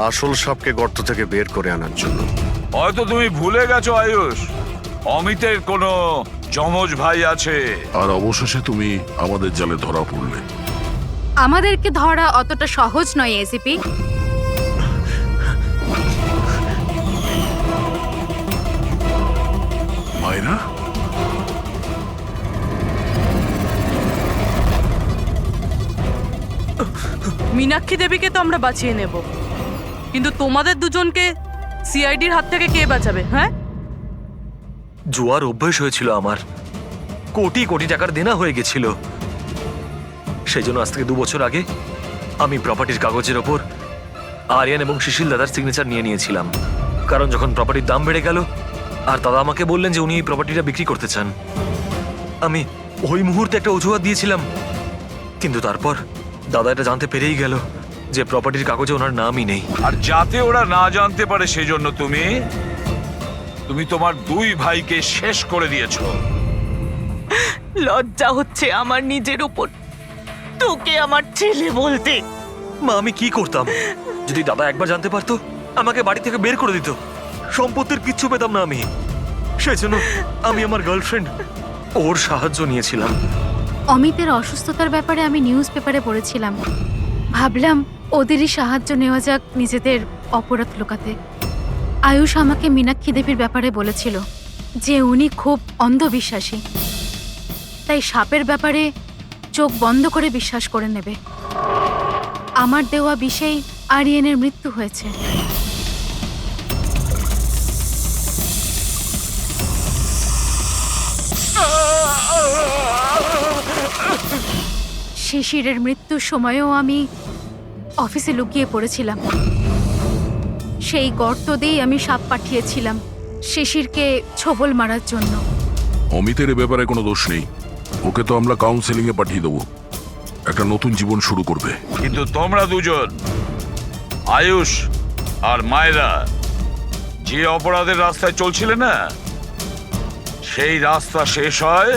Speaker 9: আসল সাপকে গর্ত থেকে বের করে আনার জন্য।
Speaker 20: হয়তো তুমি ভুলে গেছো আয়ুষ, অমিতের কোনো যমজ ভাই আছে।
Speaker 10: আর অবশেষে তুমি আমাদের জালে ধরা পড়লে।
Speaker 13: আমাদেরকে ধরা অতটা সহজ নয় এসিপি।
Speaker 10: মায়েরা,
Speaker 8: মীনাক্ষী দেবীকে তো আমরা বাঁচিয়ে নেব, কিন্তু তোমাদের দুজনকে সিআইডির হাত থেকে কে বাঁচাবে? হ্যাঁ,
Speaker 21: জুয়ার অভ্যেস হয়েছিল আমার, কোটি কোটি টাকার দেনা হয়ে গেছিল। সেই জন্য আজ থেকে 2 বছর আগে আমি প্রপার্টির কাগজের ওপর আরিয়ান এবং সুশীল দাদার সিগনেচার নিয়ে নিয়েছিলাম। কারণ যখন প্রপার্টির দাম বেড়ে গেল আর দাদা আমাকে বললেন যে উনি এই প্রপার্টিটা বিক্রি করতে চান, আমি ওই মুহূর্তে একটা অজুহাত দিয়েছিলাম। কিন্তু তারপর দাদা এটা জানতে পেরেই গেল যে প্রপার্টির কাগজে ওনার নামই নেই।
Speaker 20: আর যাতে ওরা না জানতে পারে সেই জন্য তুমি তোমার 2 ভাইকে শেষ করে দিয়েছো।
Speaker 14: লজ্জা হচ্ছে আমার নিজের উপর, তোকে আমার ছেলে বলতে।
Speaker 21: মা, আমি কি করতাম? যদি দাদা একবার জানতে পারতো আমাকে বাড়ি থেকে বের করে দিত, সম্পত্তির কিচ্ছু পেতাম না আমি। সেই জন্য আমি আমার গার্লফ্রেন্ড ওর সাহায্য নিয়েছিলাম।
Speaker 13: অমিতের অসুস্থতার ব্যাপারে আমি নিউজ পেপারে পড়েছিলাম, ভাবলাম ওদেরই সাহায্য নেওয়া যাক নিজেদের অপরাধ লুকাতে। আয়ুষ আমাকে মীনাক্ষী দেবীর ব্যাপারে বলেছিল যে উনি খুব অন্ধবিশ্বাসী, তাই সাপের ব্যাপারে চোখ বন্ধ করে বিশ্বাস করে নেবে। আমার দেওয়া বিষেই আরিয়ানের মৃত্যু হয়েছে। শিশিরের মৃত্যুর সময়ও আমি অফিসে লুকিয়ে পড়েছিলাম। সেই গর্ত দিয়েই আমি সাপ পাঠিয়েছিলাম শিশিরকে ছোবল মারার জন্য।
Speaker 10: অমিতের এ ব্যাপারে কোনো দোষ নেই, ওকে তো আমরা কাউন্সেলিং এ পাঠিয়ে দেবো, একটা নতুন জীবন শুরু করবে।
Speaker 20: কিন্তু তোমরা দুজন, আয়ুষ আর মায়রা, যে অপরাধের রাস্তায় চলছিলে না, সেই রাস্তা শেষ হয়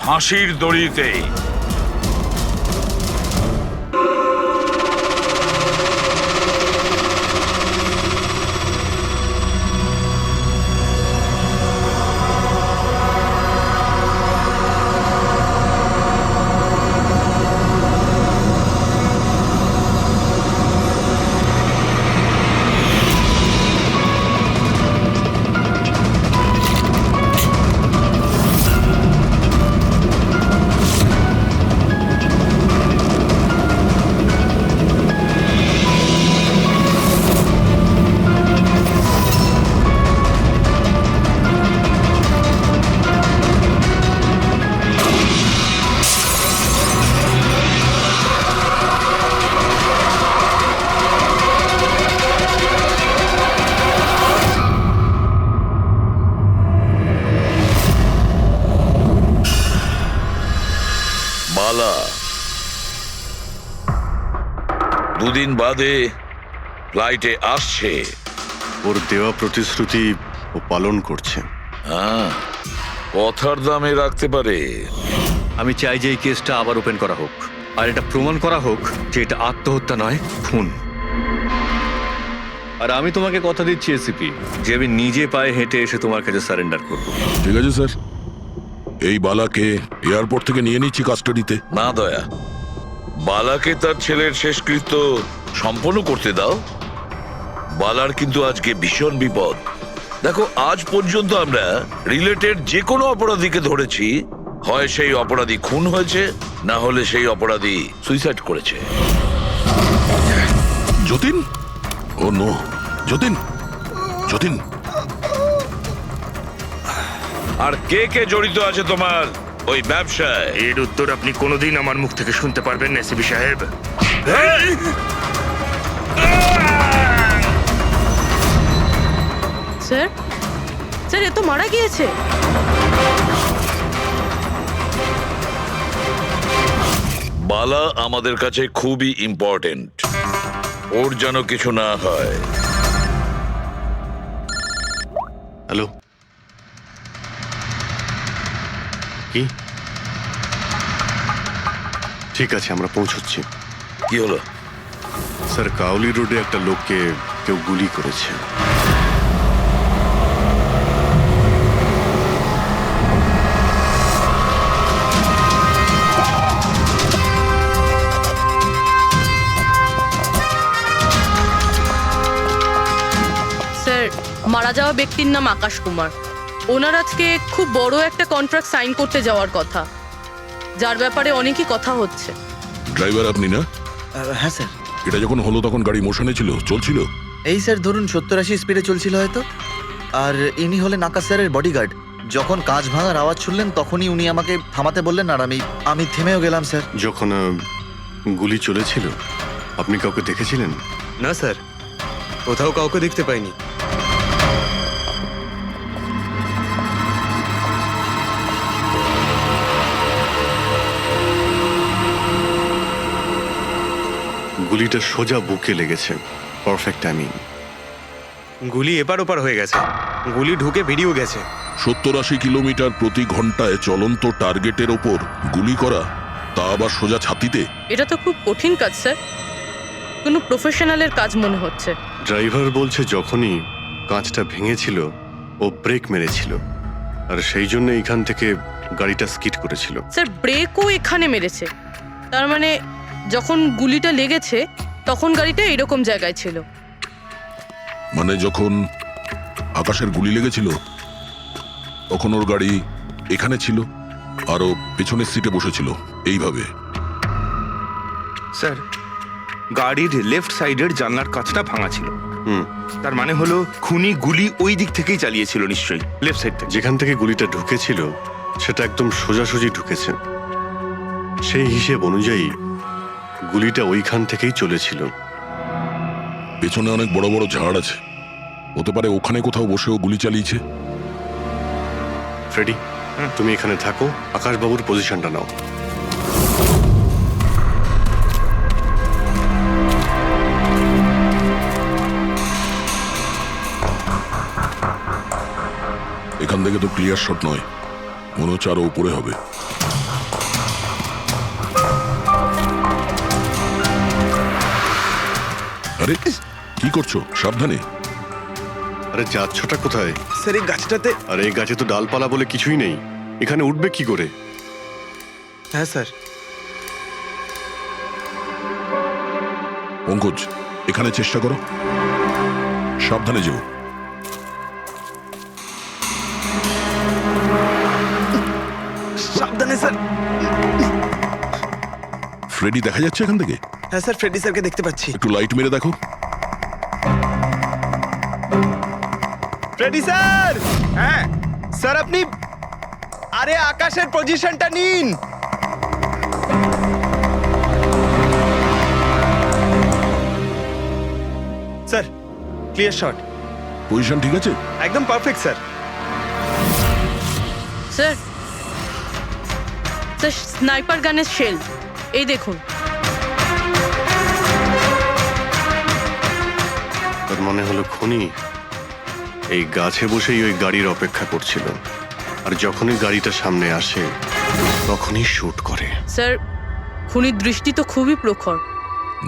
Speaker 20: ফাঁসির দড়িতেই।
Speaker 4: বালা 2 দিন বাদে ফ্লাইটে আসছে।
Speaker 9: ওর দেওয়া প্রতিশ্রুতি ও পালন করছে।
Speaker 4: হ্যাঁ, কথার দামে রাখতে পারে।
Speaker 5: আমি চাই যে এই কেসটা আবার ওপেন করা হোক, আর এটা প্রমাণ করা হোক যে এটা আত্মহত্যা নয়, খুন। আর আমি তোমাকে কথা দিচ্ছি এসিপি, যে আমি নিজে পায়ে হেঁটে এসে তোমার কাছে সারেন্ডার করব।
Speaker 10: ঠিক আছে স্যার, এই বালাকে এয়ারপোর্ট থেকে নিয়ে নিচ্ছি কাস্টাডিতে।
Speaker 4: না দয়া, বালাকে তার ছেলের শেষকৃত্য সম্পন্ন করতে দাও। বালার কিন্তু আজকে ভীষণ বিপদ। দেখো, আজ পর্যন্ত আমরা রিলেটেড যে কোনো অপরাধীকে ধরেছি, হয় সেই অপরাধী খুন হয়েছে, না হলে সেই অপরাধী সুইসাইড করেছে।
Speaker 10: যতীন, ও নো, যতীন, যতীন।
Speaker 20: আর কে কে জড়িত আছে তোমার ওই ব্যবসায়?
Speaker 3: এর উত্তর আপনি কোনোদিন আমার মুখ থেকে শুনতে পারবেন না এসিপি সাহেব।
Speaker 8: স্যার, স্যার, এ তো মারা গিয়েছে।
Speaker 4: বালা আমাদের কাছে খুবই ইম্পর্টেন্ট, ওর যেন কিছু না হয়।
Speaker 9: হ্যালো, কি? ঠিক আছে, আমরা পৌঁছচ্ছি।
Speaker 4: কি হলো?
Speaker 9: স্যার, কাউলি রোডে একটা লোককে কেউ গুলি করেছে।
Speaker 8: স্যার, মারা যাওয়া ব্যক্তির নাম আকাশ কুমার। ওনার আজকে খুব বড় একটা কন্ট্রাক্ট সাইন করতে যাওয়ার কথা, যার ব্যাপারে অনেকই কথা হচ্ছে।
Speaker 10: ড্রাইভার আপনি না?
Speaker 7: হ্যাঁ স্যার।
Speaker 10: এটা যখন হলো তখন গাড়ি মোশনে ছিল, চলছিল?
Speaker 7: এই স্যার ধরুন 70-80 স্পিডে চলছিল হয়তো। আর ইনি হলেন আকাশ স্যারের বডিগার্ড। যখন কাঁচ ভাঙার আওয়াজ শুনলেন তখনই উনি আমাকে থামাতে বললেন, আর আমি থেমেও গেলাম স্যার।
Speaker 9: যখন গুলি চলেছিল আপনি কাউকে দেখেছিলেন?
Speaker 22: না স্যার, কোথাও কাউকে দেখতে পাইনি।
Speaker 9: গুলিটা সোজা বুকে লেগেছে। Perfect timing.
Speaker 22: গুলি এপার ওপার হয়ে গেছে, গুলি ঢুকে বেরিয়েও গেছে।
Speaker 10: 70-80 কিলোমিটার প্রতি ঘন্টায় চলন্ত টার্গেটের ওপর গুলি করা, তা আবার সোজা ছাতিতে।
Speaker 8: এটা তো খুব কঠিন কাজ স্যার, কোনো প্রফেশনালের কাজ মনে হচ্ছে।
Speaker 9: ড্রাইভার বলছে যখনই কাঁচটা ভেঙেছিল ও ব্রেক মেরেছিল, আর সেই জন্য এখান থেকে গাড়িটা স্কিড করেছিল।
Speaker 8: স্যার ব্রেকও এখানে মেরেছে, তার মানে যখন গুলিটা লেগেছে তখন গাড়িটা এরকম জায়গায় ছিল।
Speaker 10: মানে যখন আকাশের গুলি লেগেছিল তখন ওর গাড়ি এখানে ছিল আর ও পেছনের সিটে বসেছিল এইভাবে।
Speaker 3: স্যার, গাড়ির লেফট সাইডের জানলার কাঁচটা ভাঙা ছিল। তার মানে হলো খুনি গুলি ওই দিক থেকেই চালিয়েছিল নিশ্চয়ই, লেফট সাইড থেকে।
Speaker 9: যেখান থেকে গুলিটা ঢুকেছিল সেটা একদম সোজাসুজি ঢুকেছে। সেই হিসেব অনুযায়ী গুলিটা ওইখান থেকেই চলেছিল।
Speaker 10: পেছনে অনেক বড় বড় ঝাড় আছে, হতে পারে ওখানে কোথাও বসেও গুলি চালিয়েছে।
Speaker 9: ফ্রেডি, তুমি এখানে থাকো, আকাশবাবুর পজিশনটা নাও।
Speaker 10: এখান থেকে তো ক্লিয়ার শট নয়, মনে হচ্ছে আরো উপরে হবে। আরে কি করছো? সাবধানে।
Speaker 9: আরে যাচ্ছটা কোথায়?
Speaker 22: স্যার এই গাছটাতে।
Speaker 9: আরে এই গাছে তো ডালপালা বলে কিছুই নেই, এখানে উঠবে কি করে?
Speaker 22: হ্যাঁ স্যার।
Speaker 10: পঙ্কজ, এখানে চেষ্টা করো, সাবধানে যেও।
Speaker 22: সাবধানে স্যার।
Speaker 10: ফ্রেডি দেখা যাচ্ছে এখান থেকে?
Speaker 22: হ্যাঁ স্যার, ফ্রেডি স্যারকে দেখতে পাচ্ছি।
Speaker 10: একটু লাইট মেরে দেখো।
Speaker 16: Freddie sir! হ্যাঁ স্যার, আপনি আরে আকাশের পজিশনটা নিন। Sir clear shot.
Speaker 10: পজিশন ঠিক আছে?
Speaker 16: একদম perfect sir.
Speaker 8: Sir sir sniper গানের শেল এই দেখুন।
Speaker 9: তার মানে হলো খুনি এই গাছে বসেই ওই গাড়ির অপেক্ষা করছিল, আর যখনই গাড়িটা সামনে আসে তখনই শুট করে।
Speaker 8: স্যার খুনির দৃষ্টি তো খুবই প্রখর।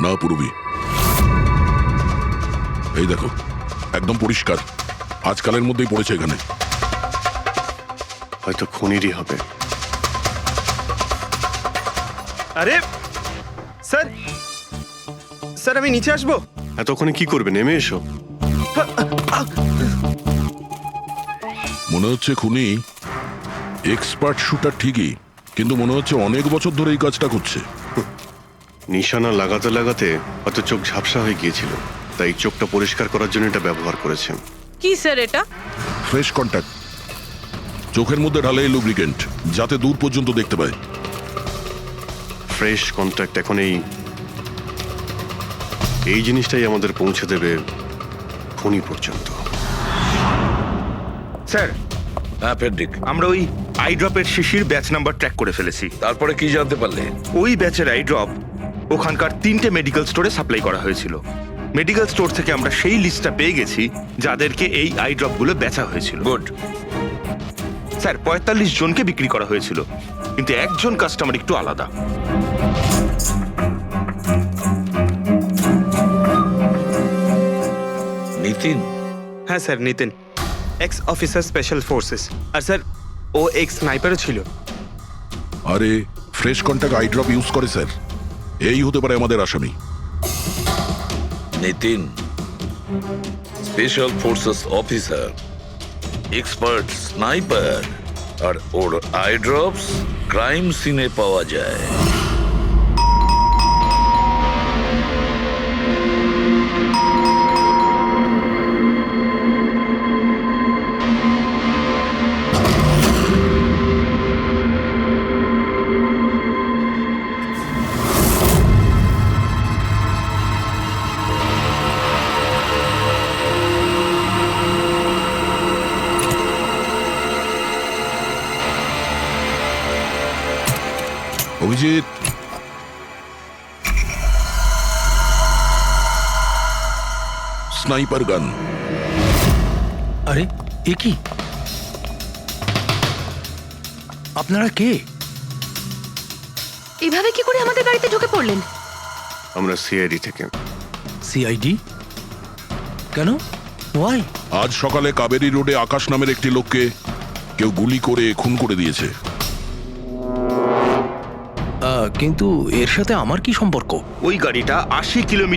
Speaker 10: না পূর্বী, এই দেখো একদম পরিষ্কার, আজকালের মধ্যেই পড়েছে এখানে।
Speaker 9: হয়তো খুনিরই হবে।
Speaker 16: আরে স্যার, স্যার আমি নিচে আসবো?
Speaker 9: এতক্ষণে কি করবে? নেমে এসো।
Speaker 10: মনে হচ্ছে খুনি এক্সপার্ট শুটার ঠিকই, কিন্তু মনে হচ্ছে অনেক বছর ধরে এই কাজটা করছে।
Speaker 9: নিশানা লাগাতে লাগাতে হয়তো চোখ ঝাপসা হয়ে গিয়েছিল, তাই চোখটা পরিষ্কার করার জন্য এটা ব্যবহার করেছে।
Speaker 8: কি স্যার এটা?
Speaker 10: ফ্রেশ কন্ট্যাক্ট, চোখের মধ্যে ঢালে এই লুব্রিকেন্ট যাতে দূর পর্যন্ত দেখতে পায়।
Speaker 9: ফ্রেশ কন্ট্যাক্ট এখন এই জিনিসটাই আমাদের পৌঁছে দেবে খুনি পর্যন্ত।
Speaker 3: স্যার,
Speaker 4: হ্যাঁ ফেডরিক,
Speaker 3: আমরা ওই আই ড্রপের শিশির ব্যাচ নাম্বার ট্র্যাক করে ফেলেছি।
Speaker 4: তারপরে কি জানতে পারলে?
Speaker 3: ওই ব্যাচের আই ড্রপ ওখানকার 3টে মেডিকেল স্টোরে সাপ্লাই করা হয়েছিল। মেডিকেল স্টোর থেকে আমরা সেই লিস্টটা পেয়ে গেছি যাদেরকে এই আই ড্রপগুলো বেচা হয়েছিল।
Speaker 4: গুড
Speaker 3: স্যার, 45 জনকে বিক্রি করা হয়েছিল, কিন্তু একজন কাস্টমার একটু আলাদা।
Speaker 4: নিতিন?
Speaker 22: হ্যাঁ sir, Nitin, ex officer special forces. আর স্যার ও এক্স স্নাইপারও ছিল।
Speaker 10: আরে fresh contact eye drop use করে স্যার, এই হতে পারে আমাদের আসামি।
Speaker 4: Nitin special forces officer, expert sniper, আর ওর আই ড্রপস ক্রাইম সিনে পাওয়া যায়।
Speaker 10: অভিজিৎ, স্নাইপার গান।
Speaker 21: আরে এ কি? আপনারা কে?
Speaker 1: এভাবে কি করে আমাদের গাড়িতে ঢুকে পড়লেন?
Speaker 9: আমরা সিআইডি থেকে।
Speaker 21: সিআইডি? কেন? ওয়াই?
Speaker 10: আজ সকালে কাবেরী রোডে আকাশ নামের একটি লোককে কেউ গুলি করে খুন করে দিয়েছে।
Speaker 21: কিন্তু এর সাথে আমার কি সম্পর্ক?
Speaker 3: ওই গাড়িটা 80 কিলোমিটার